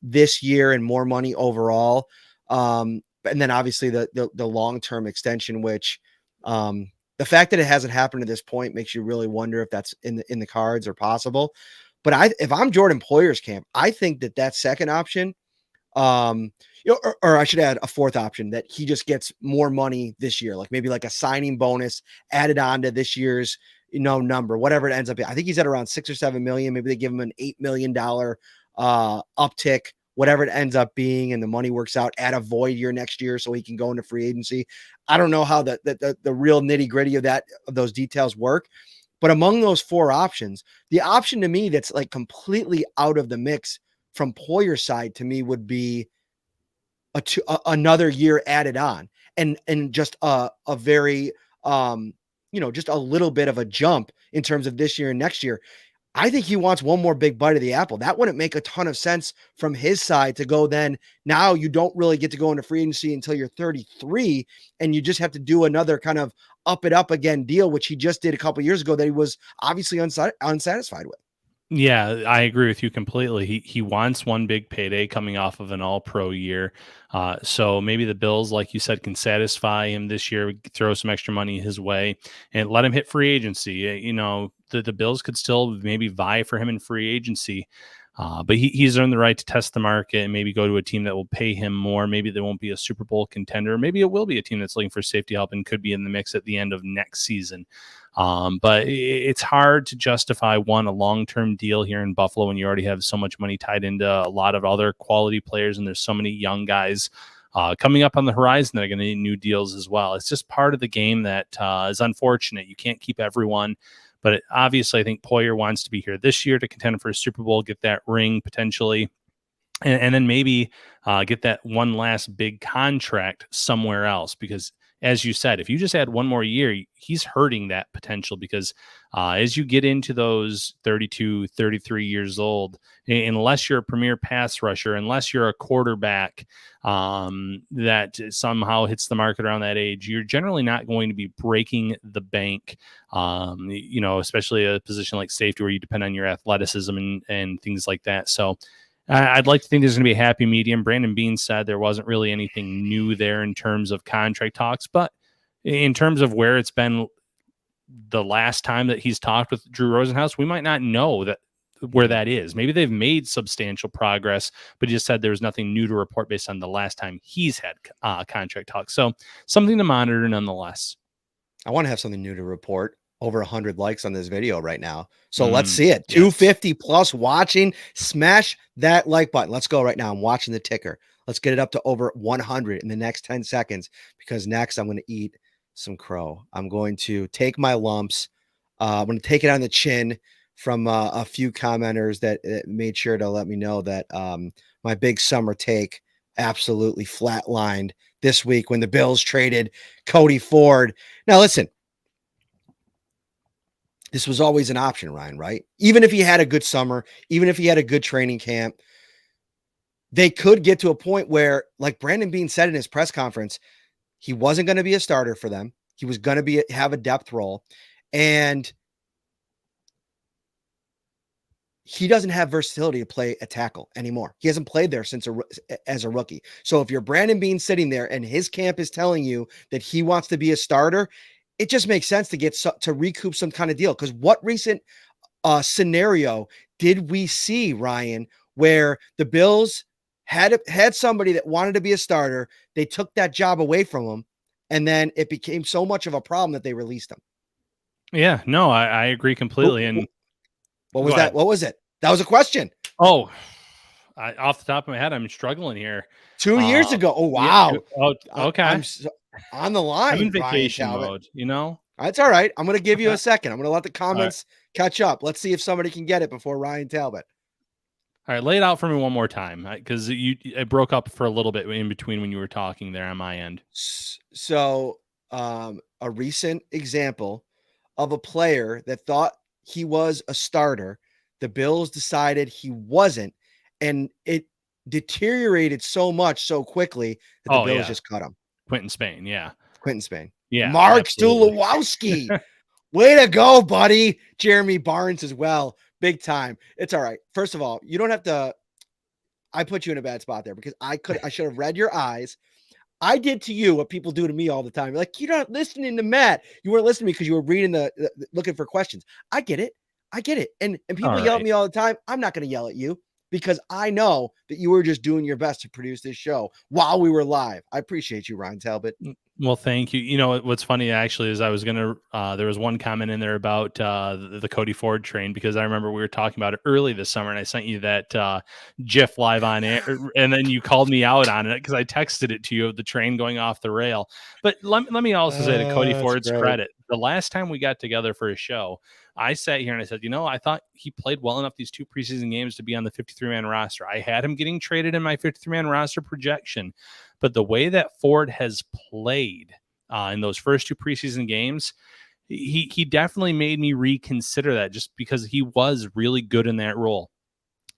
this year and more money overall. And then obviously the long-term extension, which the fact that it hasn't happened to this point makes you really wonder if that's in the cards or possible. But if I'm Jordan Poyer's camp, I think that second option, or I should add a fourth option, that he just gets more money this year, like maybe like a signing bonus added on to this year's, number, whatever it ends up being. I think he's at around 6 or 7 million. Maybe they give him an $8 million uptick, whatever it ends up being, and the money works out at a void year next year so he can go into free agency. I don't know how the real nitty gritty of those details work, but among those 4 options, the option to me that's like completely out of the mix from Poyer's side to me would be another year added on and just a very, just a little bit of a jump in terms of this year and next year. I think he wants one more big bite of the apple. That wouldn't make a ton of sense from his side to go then. Now you don't really get to go into free agency until you're 33, and you just have to do another kind of up it up again deal, which he just did a couple years ago that he was obviously unsatisfied with.
Yeah, I agree with you completely. He wants one big payday coming off of an all-pro year. So maybe the Bills, like you said, can satisfy him this year, throw some extra money his way, and let him hit free agency. The Bills could still maybe vie for him in free agency. But he's earned the right to test the market and maybe go to a team that will pay him more. Maybe there won't be a Super Bowl contender. Maybe it will be a team that's looking for safety help and could be in the mix at the end of next season. But it's hard to justify a long-term deal here in Buffalo when you already have so much money tied into a lot of other quality players, and there's so many young guys coming up on the horizon that are going to need new deals as well. It's just part of the game that is unfortunate. You can't keep everyone. But obviously, I think Poyer wants to be here this year to contend for a Super Bowl, get that ring potentially, and then maybe get that one last big contract somewhere else. Because, as you said, if you just add one more year, he's hurting that potential because as you get into those 32, 33 years old, unless you're a premier pass rusher, unless you're a quarterback that somehow hits the market around that age, you're generally not going to be breaking the bank, especially a position like safety where you depend on your athleticism and things like that. So I'd like to think there's going to be a happy medium. Brandon Beane said there wasn't really anything new there in terms of contract talks, but in terms of where it's been the last time that he's talked with Drew Rosenhaus, we might not know that where that is. Maybe they've made substantial progress, but he just said there's nothing new to report based on the last time he's had contract talk. So something to monitor nonetheless.
I want to have something new to report. Over 100 likes on this video right now. So let's see it.
Yes.
250 plus watching. Smash that like button. Let's go right now. I'm watching the ticker. Let's get it up to over 100 in the next 10 seconds, because next I'm going to eat some crow. I'm going to take my lumps. I'm going to take it on the chin from a few commenters that made sure to let me know that my big summer take absolutely flatlined this week when the Bills traded Cody Ford. Now, listen, this was always an option, Ryan, right? Even if he had a good summer, even if he had a good training camp, they could get to a point where, like Brandon Beane said in his press conference, he wasn't going to be a starter for them. He was going to have a depth role, and he doesn't have versatility to play a tackle anymore. He hasn't played there since as a rookie. So if you're Brandon Beane sitting there and his camp is telling you that he wants to be a starter, it just makes sense to get to recoup some kind of deal. Because what recent scenario did we see, Ryan, where the Bills had somebody that wanted to be a starter, they took that job away from him, and then it became so much of a problem that they released him?
Yeah, no, I agree completely. And
what was that? What was it? That was a question.
Oh, off the top of my head, I'm struggling here.
2 years ago. Oh, wow.
Yeah, okay.
I'm on the line.
I'm in vacation mode, you know?
That's all right. I'm going to give you a second. I'm going to let the comments catch up. Let's see if somebody can get it before Ryan Talbot.
All right, lay it out for me one more time, because it broke up for a little bit in between when you were talking there on my end.
So a recent example of a player that thought he was a starter, the Bills decided he wasn't, and it deteriorated so much so quickly that the Bills just cut him.
Quentin Spain, yeah.
Quentin Spain.
Yeah.
Mark Stulowski. Way to go, buddy. Jeremy Barnes as well. Big time. It's all right. First of all, you don't have to. I put you in a bad spot there because I should have read your eyes. I did to you what people do to me all the time. You're like, you're not listening to Matt. You weren't listening to me because you were reading looking for questions. I get it. And people yell at me all the time. I'm not going to yell at you because I know that you were just doing your best to produce this show while we were live. I appreciate you, Ryan Talbot.
Well, thank you. You know, what's funny actually is I was going to, there was one comment in there about the Cody Ford train, because I remember we were talking about it early this summer and I sent you that GIF live on air, and then you called me out on it because I texted it to you of the train going off the rail. But let me also say to Cody Ford's credit, the last time we got together for a show, I sat here and I said, I thought he played well enough these 2 preseason games to be on the 53-man roster. I had him getting traded in my 53-man roster projection, but the way that Ford has played in those first 2 preseason games, he definitely made me reconsider that, just because he was really good in that role.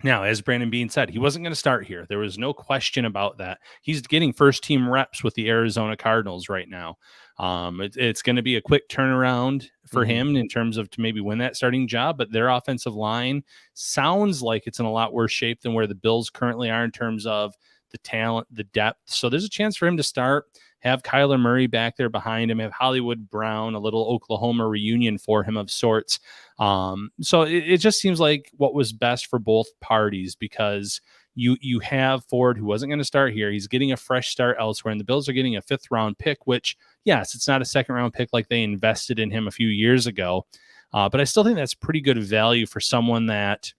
Now, as Brandon Beane said, he wasn't going to start here. There was no question about that. He's getting first-team reps with the Arizona Cardinals right now. It's going to be a quick turnaround for him in terms of to maybe win that starting job, but their offensive line sounds like it's in a lot worse shape than where the Bills currently are in terms of the talent, the depth. So there's a chance for him to start, have Kyler Murray back there behind him, have Hollywood Brown, a little Oklahoma reunion for him of sorts. So it just seems like what was best for both parties, because you have Ford, who wasn't going to start here. He's getting a fresh start elsewhere, and the Bills are getting a 5th round pick, which, yes, it's not a 2nd round pick like they invested in him a few years ago. But I still think that's pretty good value for someone that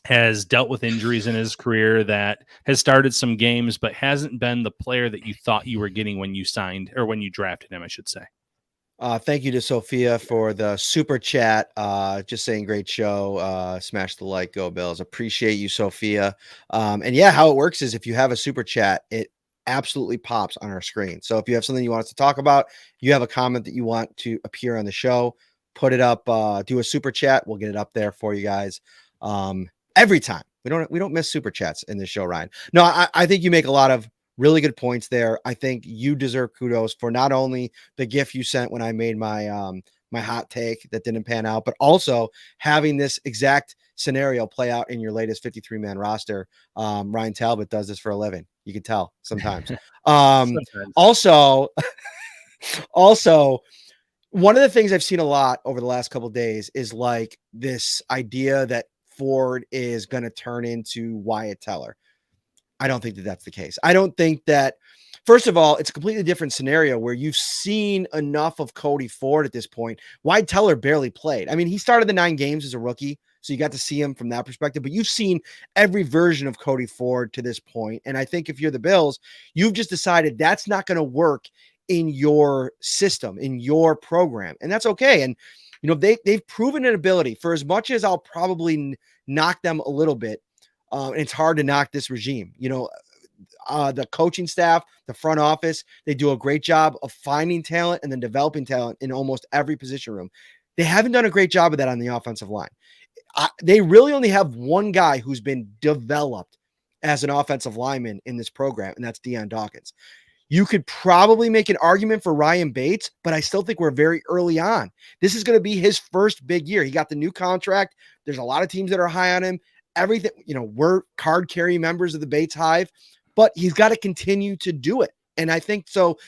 has dealt with injuries in his career, that has started some games, but hasn't been the player that you thought you were getting when you signed, or when you drafted him, I should say.
Thank you to Sophia for the super chat. Just saying, great show. Smash the like, go Bills. Appreciate you, Sophia. And yeah, how it works is if you have a super chat, it absolutely pops on our screen. So if you have something you want us to talk about, you have a comment that you want to appear on the show, put it up, do a super chat. We'll get it up there for you guys. Every time. We don't miss super chats in this show, Ryan. No, I think you make a lot of really good points there. I think you deserve kudos for not only the GIF you sent when I made my my hot take that didn't pan out, but also having this exact scenario play out in your latest 53-man roster. Ryan Talbot does this for a living. You can tell sometimes. Also, one of the things I've seen a lot over the last couple of days is like this idea that Ford is going to turn into Wyatt Teller. I don't think that that's the case. I don't think that, first of all, it's a completely different scenario where you've seen enough of Cody Ford at this point. Wyatt Teller barely played. I mean, he started the 9 games as a rookie, so you got to see him from that perspective, but you've seen every version of Cody Ford to this point. And I think if you're the Bills, you've just decided that's not going to work in your system, in your program. And that's okay. And, you know, they've proven an ability, for as much as I'll probably knock them a little bit. And it's hard to knock this regime. You know, the coaching staff, the front office, they do a great job of finding talent and then developing talent in almost every position room. They haven't done a great job of that on the offensive line. They really only have one guy who's been developed as an offensive lineman in this program, and that's Deion Dawkins. You could probably make an argument for Ryan Bates, but I still think we're very early on. This is going to be his first big year. He got the new contract. There's a lot of teams that are high on him. Everything, you know, we're card carrying members of the Bates Hive, but he's got to continue to do it. And I think so.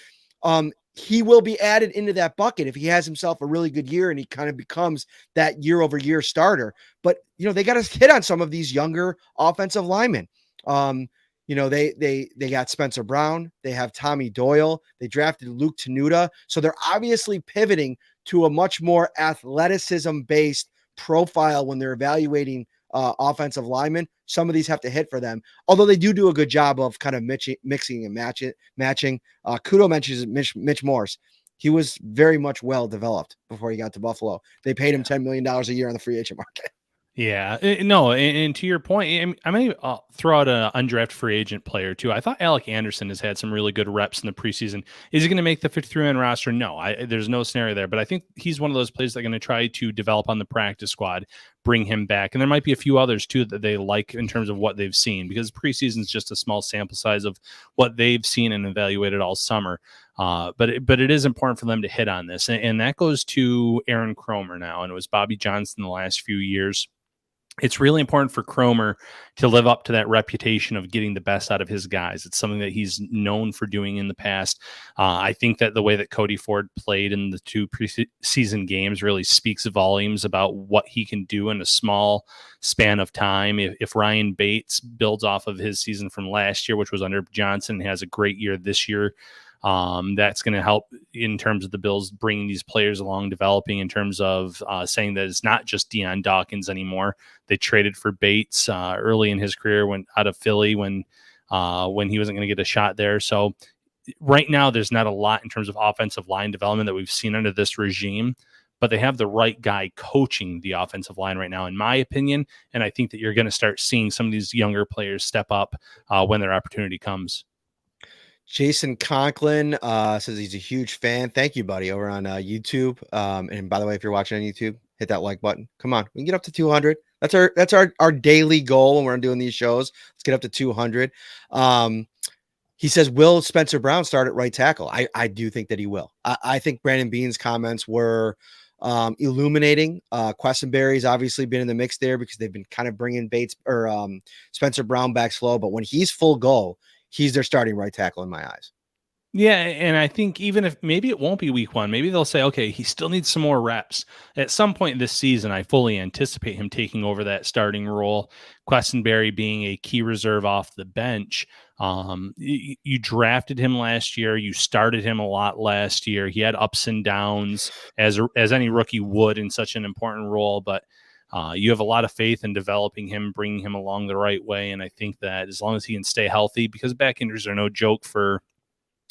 He will be added into that bucket if he has himself a really good year and he kind of becomes that year over year starter. But, you know, they got to hit on some of these younger offensive linemen. You know, they got Spencer Brown. They have Tommy Doyle. They drafted Luke Tenuta. So they're obviously pivoting to a much more athleticism based profile when they're evaluating offensive linemen. Some of these have to hit for them, although they do a good job of kind of mixing and matching. Kudo mentions Mitch Morris. He was very much well developed before he got to Buffalo. They paid him $10 million a year on the free agent market.
Yeah, no, and to your point, I'm going to throw out an undrafted free agent player too. I thought Alec Anderson has had some really good reps in the preseason. Is he going to make the 53-man roster? No, there's no scenario there. But I think he's one of those players that are going to try to develop on the practice squad, bring him back. And there might be a few others too that they like in terms of what they've seen, because preseason is just a small sample size of what they've seen and evaluated all summer. But it is important for them to hit on this. And that goes to Aaron Kromer now. And it was Bobby Johnson the last few years. It's really important for Kromer to live up to that reputation of getting the best out of his guys. It's something that he's known for doing in the past. I think that the way that Cody Ford played in the 2 preseason games really speaks volumes about what he can do in a small span of time. If Ryan Bates builds off of his season from last year, which was under Johnson, has a great year this year, that's going to help in terms of the Bills bringing these players along, developing in terms of saying that it's not just Deion Dawkins anymore. They traded for Bates early in his career when out of Philly when he wasn't going to get a shot there. So right now there's not a lot in terms of offensive line development that we've seen under this regime, but they have the right guy coaching the offensive line right now, in my opinion. And I think that you're going to start seeing some of these younger players step up when their opportunity comes.
Jason Conklin says he's a huge fan. Thank you, buddy, over on YouTube. And by the way, if you're watching on YouTube, hit that like button. Come on, we can get up to 200. That's our daily goal when we're doing these shows. Let's get up to 200. He says, will Spencer Brown start at right tackle? I do think that he will. I think Brandon Beane's comments were illuminating. Questenberry's obviously been in the mix there because they've been kind of bringing Bates or Spencer Brown back slow. But when he's full go, he's their starting right tackle in my eyes.
Yeah, and I think even if maybe it won't be week 1, maybe they'll say, okay, he still needs some more reps. At some point this season, I fully anticipate him taking over that starting role, Questenberry being a key reserve off the bench. You drafted him last year. You started him a lot last year. He had ups and downs as any rookie would in such an important role, but you have a lot of faith in developing him, bringing him along the right way. And I think that as long as he can stay healthy, because back injuries are no joke for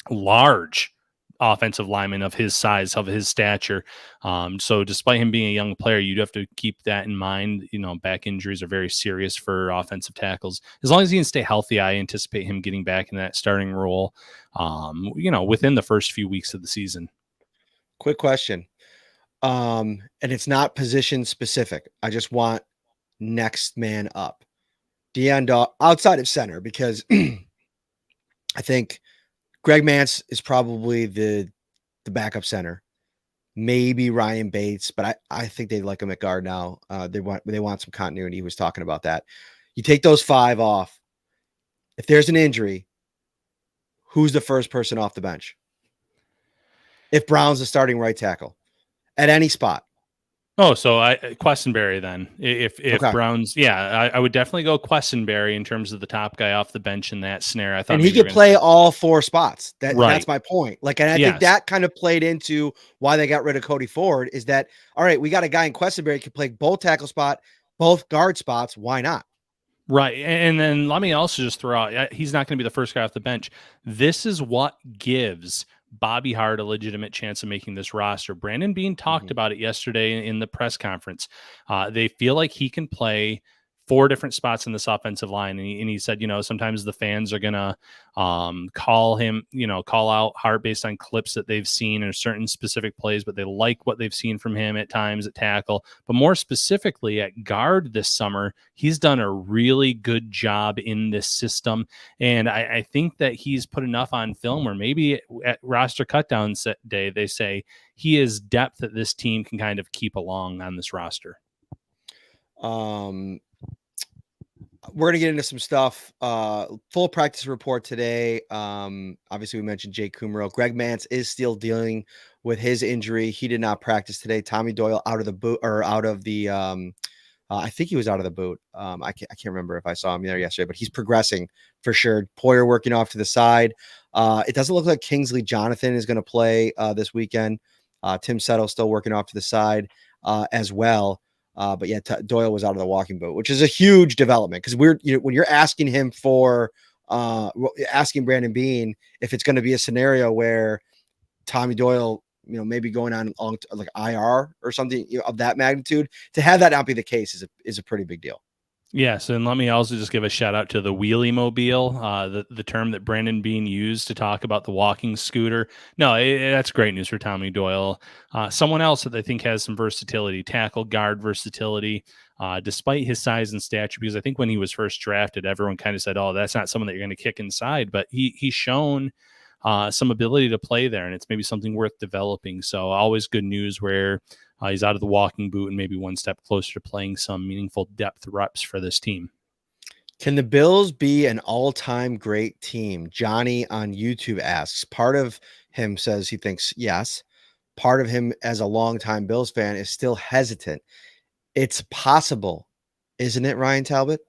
large offensive linemen of his size, of his stature. So despite him being a young player, you'd have to keep that in mind. You know, back injuries are very serious for offensive tackles. As long as he can stay healthy, I anticipate him getting back in that starting role, within the first few weeks of the season.
Quick question. And it's not position specific. I just want next man up. Deion outside of center, because I think Greg Mance is probably the backup center. Maybe Ryan Bates, but I think they like him at guard now. They want some continuity. He was talking about that. You take those 5 off. If there's an injury, who's the first person off the bench? If Brown's the starting right tackle at any spot.
Oh, so Questenberry then. If
Okay.
Browns, yeah, I would definitely go Questenberry in terms of the top guy off the bench in that scenario. I thought
And he
maybe you were
could
going to
play
say
all 4 spots. That's
right.
my point. Like, and I think
Yes.
that kind of played into why they got rid of Cody Ford is that, all right, we got a guy in Questenberry can play both tackle spot, both guard spots. Why not?
Right. And then let me also just throw out, he's not going to be the first guy off the bench. This is what gives Bobby Hart a legitimate chance of making this roster. Brandon Beane talked about it yesterday in the press conference. They feel like he can play 4 different spots in this offensive line. And he said, sometimes the fans are going to call out Hart based on clips that they've seen or certain specific plays, but they like what they've seen from him at times at tackle. But more specifically at guard this summer, he's done a really good job in this system. And I think that he's put enough on film where maybe at roster cutdown day, they say he is depth that this team can kind of keep along on this roster.
We're gonna get into some stuff. Full practice report today. Obviously, we mentioned Jake Kumaro. Greg Mance is still dealing with his injury. He did not practice today. Tommy Doyle out of the boot or out of the. I think he was out of the boot. I can't remember if I saw him there yesterday, but he's progressing for sure. Poyer working off to the side. It doesn't look like Kingsley Jonathan is going to play this weekend. Tim Settle still working off to the side as well. But yeah, Doyle was out of the walking boot, which is a huge development because when you're asking him for asking Brandon Beane if it's going to be a scenario where Tommy Doyle, maybe going on like IR or something of that magnitude, to have that not be the case is a pretty big deal.
Yes, and let me also just give a shout out to the wheelie mobile, the term that Brandon Beane used to talk about the walking scooter. No, that's great news for Tommy Doyle. Someone else that I think has some versatility, tackle guard versatility, despite his size and stature. Because I think when he was first drafted, everyone kind of said, "Oh, that's not someone that you're going to kick inside," but he's shown some ability to play there, and it's maybe something worth developing. So always good news where he's out of the walking boot and maybe one step closer to playing some meaningful depth reps for this team.
Can the Bills be an all-time great team? Johnny on YouTube asks. Part of him says he thinks yes. Part of him, as a longtime Bills fan, is still hesitant. It's possible, isn't it, Ryan Talbot?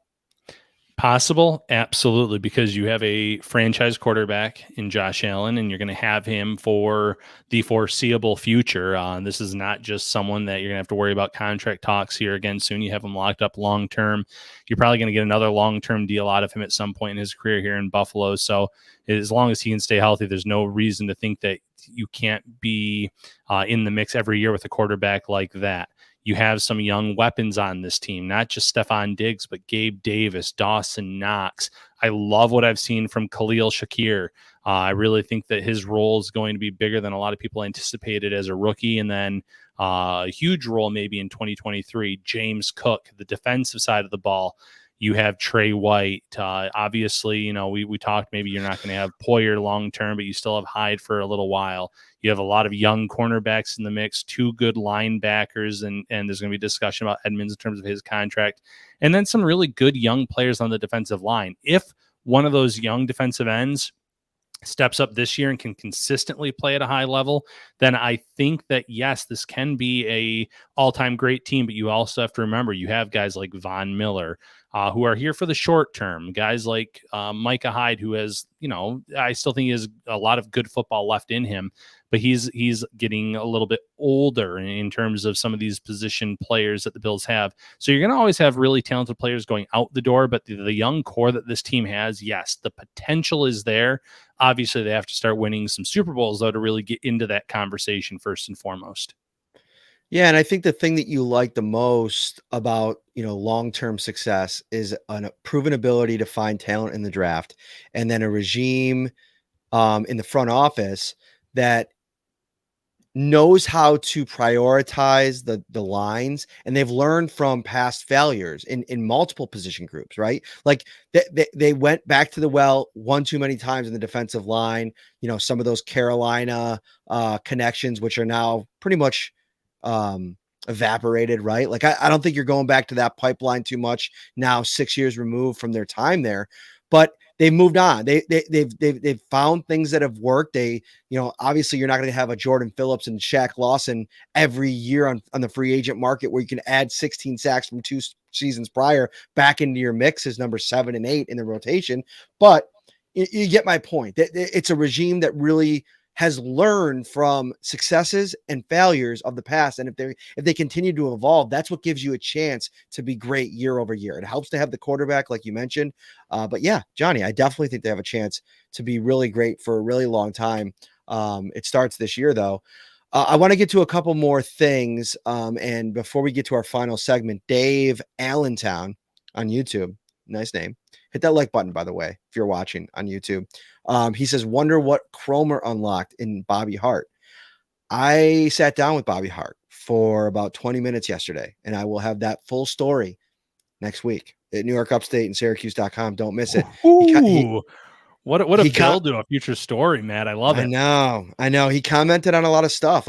Possible, absolutely, because you have a franchise quarterback in Josh Allen, and you're going to have him for the foreseeable future. This is not just someone that you're going to have to worry about contract talks here again soon. You have him locked up long term. You're probably going to get another long term deal out of him at some point in his career here in Buffalo. So as long as he can stay healthy, there's no reason to think that you can't be in the mix every year with a quarterback like that. You have some young weapons on this team, not just Stephon Diggs, but Gabe Davis, Dawson Knox. I love what I've seen from Khalil Shakir. I really think that his role is going to be bigger than a lot of people anticipated as a rookie. And then a huge role maybe in 2023, James Cook, the defensive side of the ball. You have Trey White. Obviously, we talked maybe you're not going to have Poyer long-term, but you still have Hyde for a little while. You have a lot of young cornerbacks in the mix, 2 good linebackers, and there's going to be discussion about Edmonds in terms of his contract, and then some really good young players on the defensive line. If one of those young defensive ends steps up this year and can consistently play at a high level, then I think that, yes, this can be a all-time great team, but you also have to remember you have guys like Von Miller who are here for the short term, guys like Micah Hyde, who has, I still think he has a lot of good football left in him, but he's getting a little bit older in terms of some of these position players that the Bills have. So you're going to always have really talented players going out the door, but the young core that this team has, yes, the potential is there. Obviously, they have to start winning some Super Bowls, though, to really get into that conversation first and foremost.
Yeah, and I think the thing that you like the most about, long-term success is a proven ability to find talent in the draft, and then a regime in the front office that knows how to prioritize the lines, and they've learned from past failures in multiple position groups, right? Like they went back to the well one too many times in the defensive line. Some of those Carolina connections, which are now pretty much evaporated, right? Like I don't think you're going back to that pipeline too much now, 6 years removed from their time there, but they've moved on. They've found things that have worked. Obviously you're not going to have a Jordan Phillips and Shaq Lawson every year on the free agent market where you can add 16 sacks from 2 seasons prior back into your mix as number 7 and 8 in the rotation. But you get my point. It's a regime that really has learned from successes and failures of the past. And if they continue to evolve, that's what gives you a chance to be great year over year. It helps to have the quarterback, like you mentioned. But yeah, Johnny, I definitely think they have a chance to be really great for a really long time. It starts this year, though. I want to get to a couple more things. And before we get to our final segment, Dave Allentown on YouTube, nice name. Hit that like button, by the way, if you're watching on YouTube. He says, wonder what Cromer unlocked in Bobby Hart. I sat down with Bobby Hart for about 20 minutes yesterday, and I will have that full story next week at New York Upstate and Syracuse.com. Don't miss it.
What a build to a future story, Matt. I love it.
I know. He commented on a lot of stuff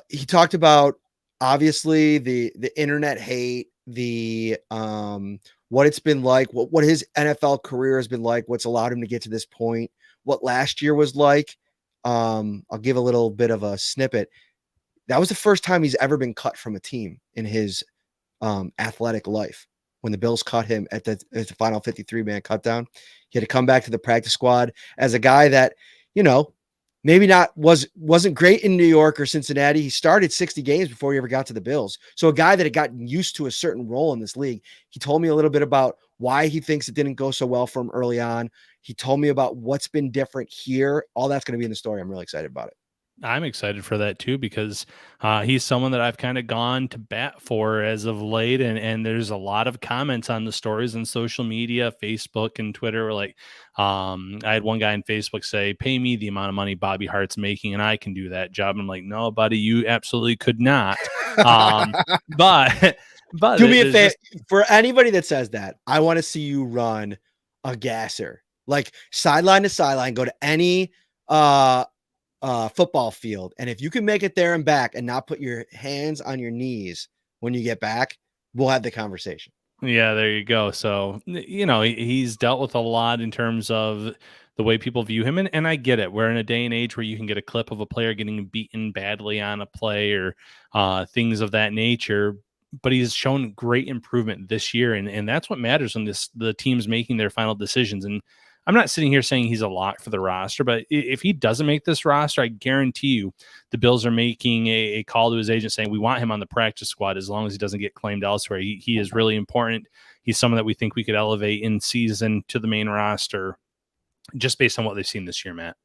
he talked about obviously the internet hate, the what it's been like, what his NFL career has been like, what's allowed him to get to this point, what last year was like. I'll give a little bit of a snippet. That was the first time he's ever been cut from a team in his athletic life. When the Bills cut him at the final 53-man cutdown, he had to come back to the practice squad as a guy that, maybe wasn't great in New York or Cincinnati. He started 60 games before he ever got to the Bills. So a guy that had gotten used to a certain role in this league. He told me a little bit about why he thinks it didn't go so well for him early on. He told me about what's been different here. All that's going to be in the story. I'm really excited about it.
I'm excited for that too, because he's someone that I've kind of gone to bat for as of late. And there's a lot of comments on the stories on social media, Facebook and Twitter. I had one guy on Facebook say, pay me the amount of money Bobby Hart's making and I can do that job. I'm like, no, buddy, you absolutely could not. But
do me a favor. For anybody that says that, I want to see you run a gasser, like sideline to sideline, go to any football field. And if you can make it there and back and not put your hands on your knees when you get back, we'll have the conversation.
Yeah, there you go. So, he's dealt with a lot in terms of the way people view him. And I get it. We're in a day and age where you can get a clip of a player getting beaten badly on a play or things of that nature. But he's shown great improvement this year. And that's what matters when the team's making their final decisions. And I'm not sitting here saying he's a lock for the roster, but if he doesn't make this roster, I guarantee you the Bills are making a call to his agent saying we want him on the practice squad as long as he doesn't get claimed elsewhere. He is really important. He's someone that we think we could elevate in season to the main roster just based on what they've seen this year, Matt.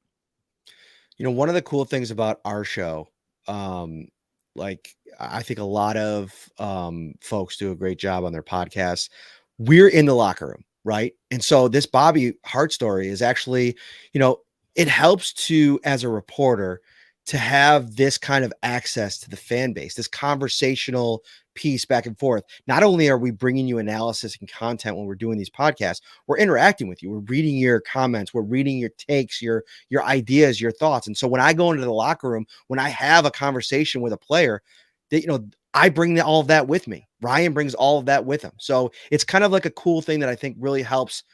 One of the cool things about our show, I think a lot of folks do a great job on their podcasts. We're in the locker room. Right. And so this Bobby Hart story is actually, it helps to, as a reporter, to have this kind of access to the fan base, this conversational piece back and forth. Not only are we bringing you analysis and content when we're doing these podcasts, we're interacting with you. We're reading your comments. We're reading your takes, your ideas, your thoughts. And so when I go into the locker room, when I have a conversation with a player, I bring all of that with me. Ryan brings all of that with him. So it's kind of like a cool thing that I think really helps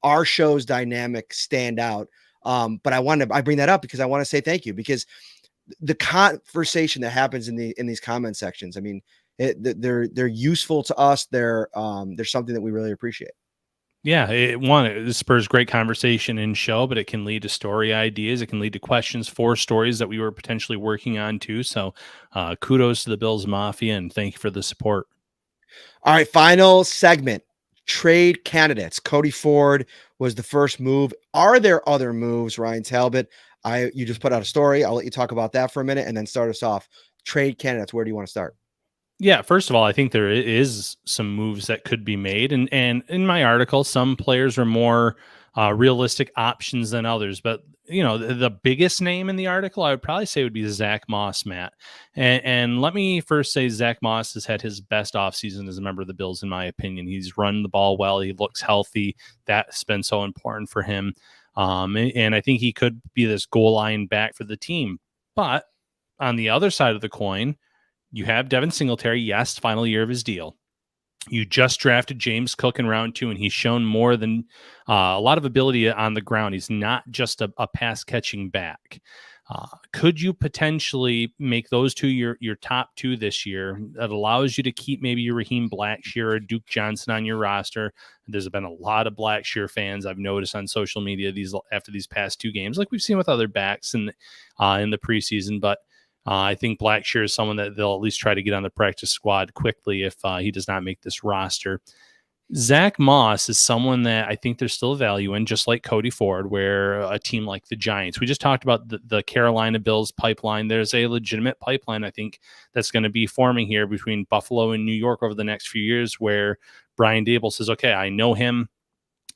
our show's dynamic stand out. But I bring that up because I want to say thank you, because the conversation that happens in these comment sections, I mean, they're useful to us. They're something that we really appreciate.
Yeah, it spurs great conversation in show, but it can lead to story ideas. It can lead to questions for stories that we were potentially working on too. So kudos to the Bills Mafia and thank you for the support.
All right, final segment, trade candidates. Cody Ford was the first move. Are there other moves, Ryan Talbot? You just put out a story. I'll let you talk about that for a minute and then start us off. Trade candidates, where do you want to start?
Yeah, first of all, I think there is some moves that could be made. And in my article, some players are more realistic options than others. But, the biggest name in the article, I would probably say would be Zack Moss, Matt. And let me first say Zack Moss has had his best offseason as a member of the Bills, in my opinion. He's run the ball well. He looks healthy. That's been so important for him. And I think he could be this goal line back for the team. But on the other side of the coin, you have Devin Singletary, yes, final year of his deal. You just drafted James Cook in round 2, and he's shown more than a lot of ability on the ground. He's not just a pass catching back. Could you potentially make those two your top 2 this year? That allows you to keep maybe your Raheem Blackshear or Duke Johnson on your roster. There's been a lot of Blackshear fans I've noticed on social media after these past 2 games, like we've seen with other backs in the preseason. But I think Blackshear is someone that they'll at least try to get on the practice squad quickly if he does not make this roster. Zack Moss is someone that I think there's still value in, just like Cody Ford, where a team like the Giants, we just talked about the Carolina Bills pipeline. There's a legitimate pipeline, I think, that's going to be forming here between Buffalo and New York over the next few years, where Brian Daboll says, okay, I know him.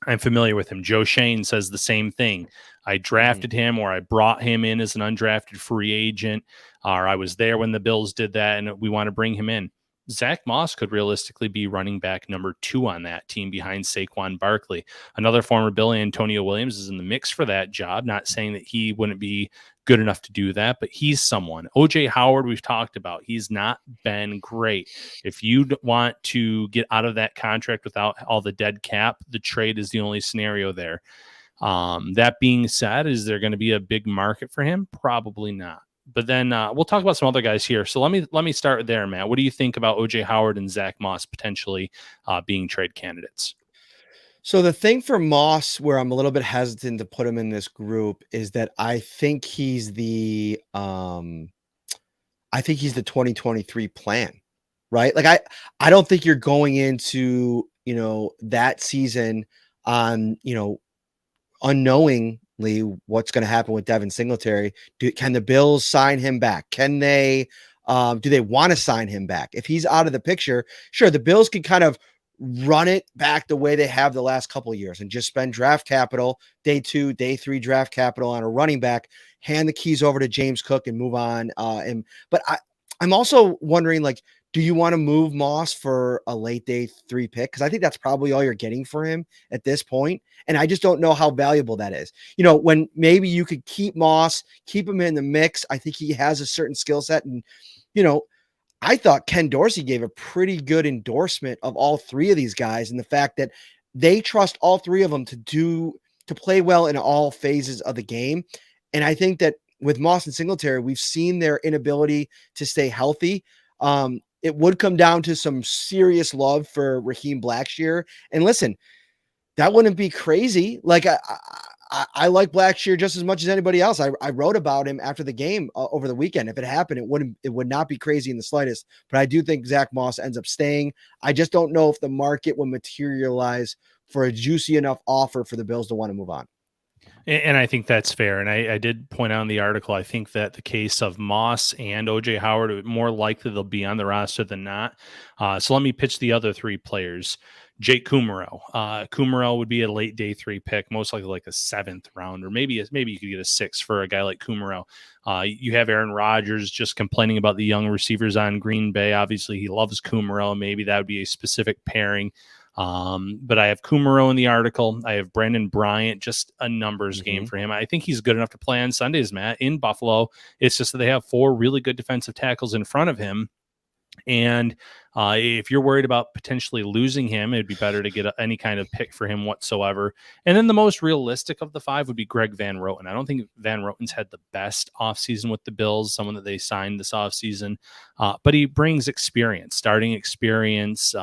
I'm familiar with him. Joe Shane says the same thing. I drafted him, or I brought him in as an undrafted free agent, or I was there when the Bills did that, and we want to bring him in. Zack Moss could realistically be running back number 2 on that team behind Saquon Barkley. Another former Bill, Antonio Williams, is in the mix for that job. Not saying that he wouldn't be good enough to do that, but he's someone. OJ Howard, we've talked about. He's not been great. If you want to get out of that contract without all the dead cap, the trade is the only scenario there. That being said, is there going to be a big market for him? Probably not. But then we'll talk about some other guys here. So let me start there, Matt. What do you think about OJ Howard and Zack Moss potentially being trade candidates?
So the thing for Moss, where I'm a little bit hesitant to put him in this group, is that I think he's the 2023 plan, right? Like I don't think you're going into, that season on, unknowingly what's going to happen with Devin Singletary. Can the Bills sign him back? Can they, do they want to sign him back? If he's out of the picture, sure, the Bills can kind of run it back the way they have the last couple of years and just spend draft capital, day 2, day 3 draft capital on a running back, hand the keys over to James Cook and move on. But I'm also wondering, like, do you want to move Moss for a late day 3 pick? Because I think that's probably all you're getting for him at this point. And I just don't know how valuable that is. When maybe you could keep Moss, keep him in the mix. I think he has a certain skill set. And, I thought Ken Dorsey gave a pretty good endorsement of all 3 of these guys, and the fact that they trust all 3 of them to play well in all phases of the game. And I think that with Moss and Singletary, we've seen their inability to stay healthy. It would come down to some serious love for Raheem Blackshear. And listen, that wouldn't be crazy. Like I like Blackshear just as much as anybody else. I wrote about him after the game over the weekend. If it happened, it would not be crazy in the slightest. But I do think Zack Moss ends up staying. I just don't know if the market will materialize for a juicy enough offer for the Bills to want to move on.
And I think that's fair. And I did point out in the article, I think that the case of Moss and OJ Howard, more likely they'll be on the roster than not. So let me pitch the other 3 players. Jake Kumaro. Kumaro would be a late day 3 pick, most likely like a 7th round, or maybe you could get a 6 for a guy like Kumaro. You have Aaron Rodgers just complaining about the young receivers on Green Bay. Obviously, he loves Kumaro. Maybe that would be a specific pairing. But I have Kumaro in the article. I have Brandon Bryant, just a numbers game for him. I think he's good enough to play on Sundays, Matt, in Buffalo. It's just that they have 4 really good defensive tackles in front of him. And if you're worried about potentially losing him, it'd be better to get any kind of pick for him whatsoever. And then the most realistic of the 5 would be Greg Van Roten. I don't think Van Roten's had the best offseason with the Bills, someone that they signed this offseason. But he brings experience, starting experience,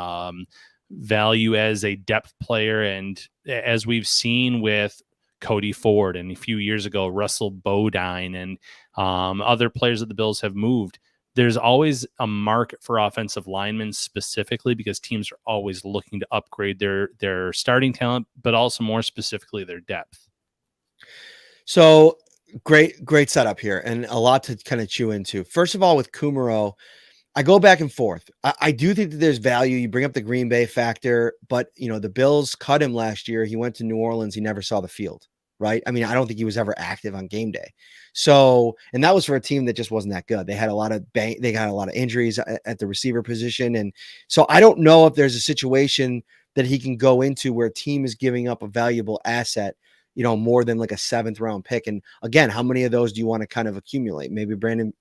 value as a depth player. And as we've seen with Cody Ford and a few years ago, Russell Bodine and other players that the Bills have moved, there's always a market for offensive linemen specifically because teams are always looking to upgrade their starting talent, but also more specifically their depth.
So great setup here and a lot to kind of chew into. First of all, with Kumaro, I go back and forth. I do think that there's value. You bring up the Green Bay factor, but the Bills cut him last year. He went to New Orleans. He never saw the field, right? I mean, I don't think he was ever active on game day. So, and that was for a team that just wasn't that good. They had a lot of they got a lot of injuries at the receiver position. And so I don't know if there's a situation that he can go into where a team is giving up a valuable asset, more than like a 7th round pick. And again, how many of those do you want to kind of accumulate? Maybe Brandon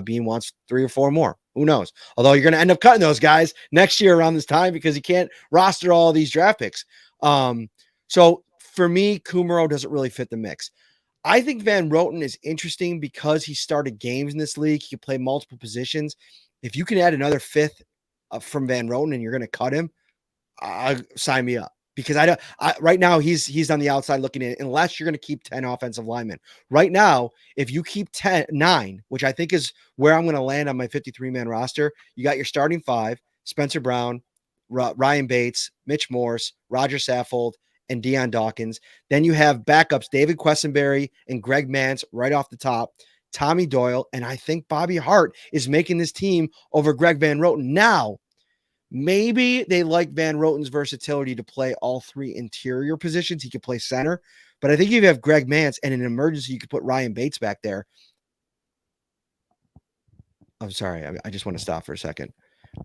Beane wants 3 or 4 more. Who knows? Although you're going to end up cutting those guys next year around this time because you can't roster all these draft picks. So for me, Kumaro doesn't really fit the mix. I think Van Roten is interesting because he started games in this league. He can play multiple positions. If you can add another fifth from Van Roten and you're going to cut him, sign me up. Because right now he's on the outside looking in, unless you're going to keep 10 offensive linemen. Right now, if you keep 9, which I think is where I'm going to land on my 53-man roster, you got your starting 5, Spencer Brown, Ryan Bates, Mitch Morris, Roger Saffold, and Deion Dawkins. Then you have backups, David Quessenberry and Greg Mance right off the top, Tommy Doyle, and I think Bobby Hart is making this team over Greg Van Roten. Now, maybe they like Van Roten's versatility to play all 3 interior positions. He could play center, but I think if you have Greg Mance and in an emergency, you could put Ryan Bates back there. I'm sorry. I just want to stop for a second.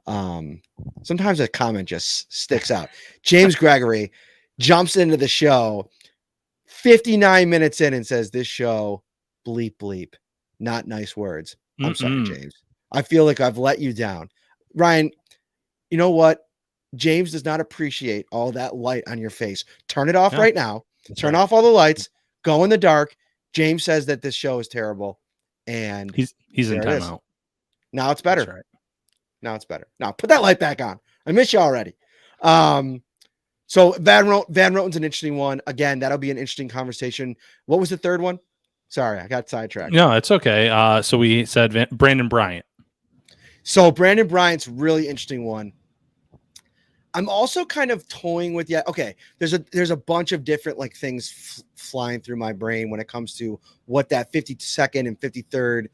Sometimes a comment just sticks out. James Gregory jumps into the show 59 minutes in and says, this show, bleep, bleep, not nice words. I'm sorry, James. I feel like I've let you down. Ryan, you know what? James does not appreciate all that light on your face. Turn it off right now. Turn off all the lights. Go in the dark. James says that this show is terrible. And
he's in timeout.
Now it's better. Right. Now it's better. Now put that light back on. I miss you already. So Van Roten's an interesting one. Again, that'll be an interesting conversation. What was the third one? Sorry, I got sidetracked.
No, it's okay. So we said Brandon Bryant.
So Brandon Bryant's really interesting one. I'm also kind of toying with okay. There's a bunch of different like things flying through my brain when it comes to what that 52nd and 53rd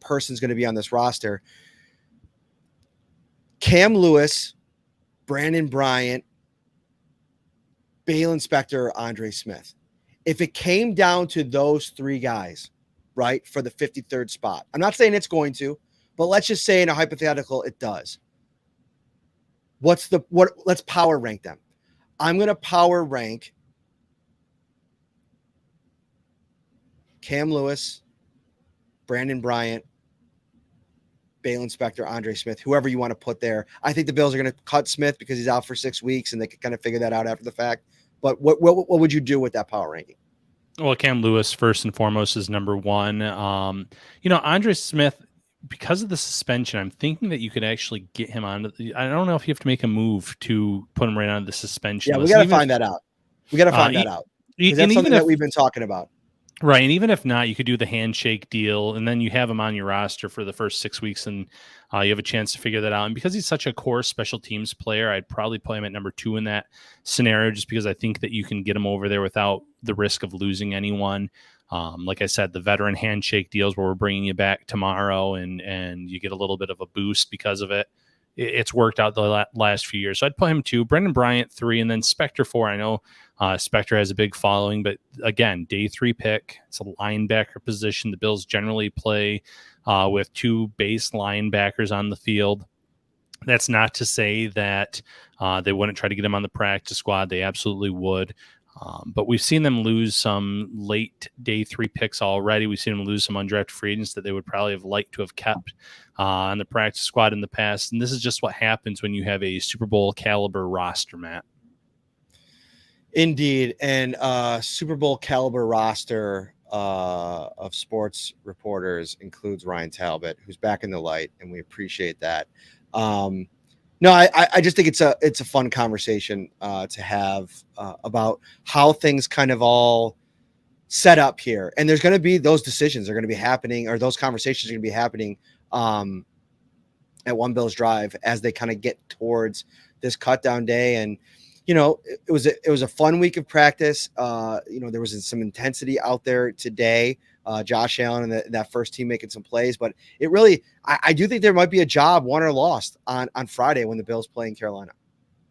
person's going to be on this roster. Cam Lewis, Brandon Bryant, Bale Inspector, Andre Smith. If it came down to those 3 guys, right, for the 53rd spot, I'm not saying it's going to, but let's just say in a hypothetical, it does. Let's power rank them. I'm going to power rank Cam Lewis, Brandon Bryant, Bale Inspector, Andre Smith, whoever you want to put there. I think the Bills are going to cut Smith because he's out for 6 weeks and they can kind of figure that out after the fact. But what would you do with that power ranking?
Well, Cam Lewis, first and foremost, is number 1. Andre Smith, because of the suspension, I'm thinking that you could actually get him on. I don't know if you have to make a move to put him right on the suspension.
Yeah, we got to find that out. We got to find that out. That's something that we've been talking about.
Right. And even if not, you could do the handshake deal and then you have him on your roster for the first 6 weeks and you have a chance to figure that out. And because he's such a core special teams player, I'd probably play him at number 2 in that scenario, just because I think that you can get him over there without the risk of losing anyone. Like I said, the veteran handshake deals where we're bringing you back tomorrow and you get a little bit of a boost because of it. It's worked out the last few years. So I'd put him 2, Brendan Bryant 3, and then Spectre 4. I know Spectre has a big following, but again, day 3 pick. It's a linebacker position. The Bills generally play with 2 base linebackers on the field. That's not to say that they wouldn't try to get him on the practice squad. They absolutely would. But we've seen them lose some late day 3 picks already. We've seen them lose some undrafted free agents that they would probably have liked to have kept on the practice squad in the past. And this is just what happens when you have a Super Bowl caliber roster, Matt.
Indeed. And Super Bowl caliber roster of sports reporters includes Ryan Talbot, who's back in the light, and we appreciate that. No, I just think it's a fun conversation to have about how things kind of all set up here. And there's going to be those decisions are going to be happening, or those conversations are going to be happening at One Bills Drive as they kind of get towards this cut down day. And, it was a fun week of practice. There was some intensity out there today. Josh Allen and that first team making some plays, but it really, I do think there might be a job won or lost on Friday when the Bills play in Carolina.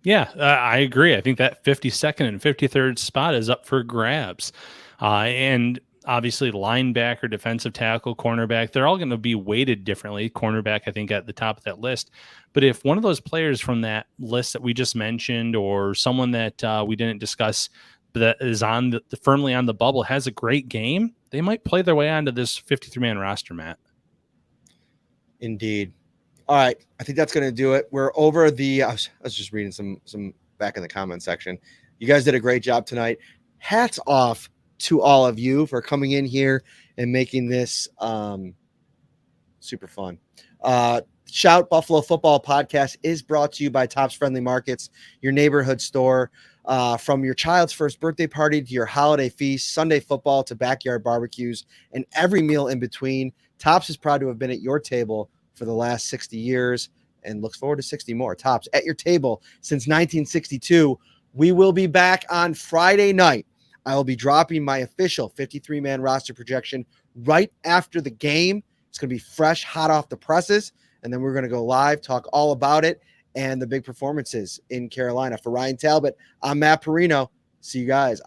Yeah, I agree. I think that 52nd and 53rd spot is up for grabs. And obviously linebacker, defensive tackle, cornerback, they're all going to be weighted differently. Cornerback, I think, at the top of that list. But if one of those players from that list that we just mentioned, or someone that we didn't discuss that is on firmly on the bubble, has a great game, they might play their way onto this 53-man roster, Matt.
Indeed. All right. I think that's going to do it. We're over the, I was just reading some back in the comment section. You guys did a great job tonight. Hats off to all of you for coming in here and making this super fun. Shout Buffalo Football Podcast is brought to you by Tops Friendly Markets, your neighborhood store. From your child's first birthday party to your holiday feast, Sunday football to backyard barbecues, and every meal in between, Tops is proud to have been at your table for the last 60 years and looks forward to 60 more. Tops at your table since 1962. We will be back on Friday night. I will be dropping my official 53-man roster projection right after the game. It's going to be fresh, hot off the presses. And then we're going to go live, talk all about it and the big performances in Carolina. For Ryan Talbot, I'm Matt Parrino. See you guys.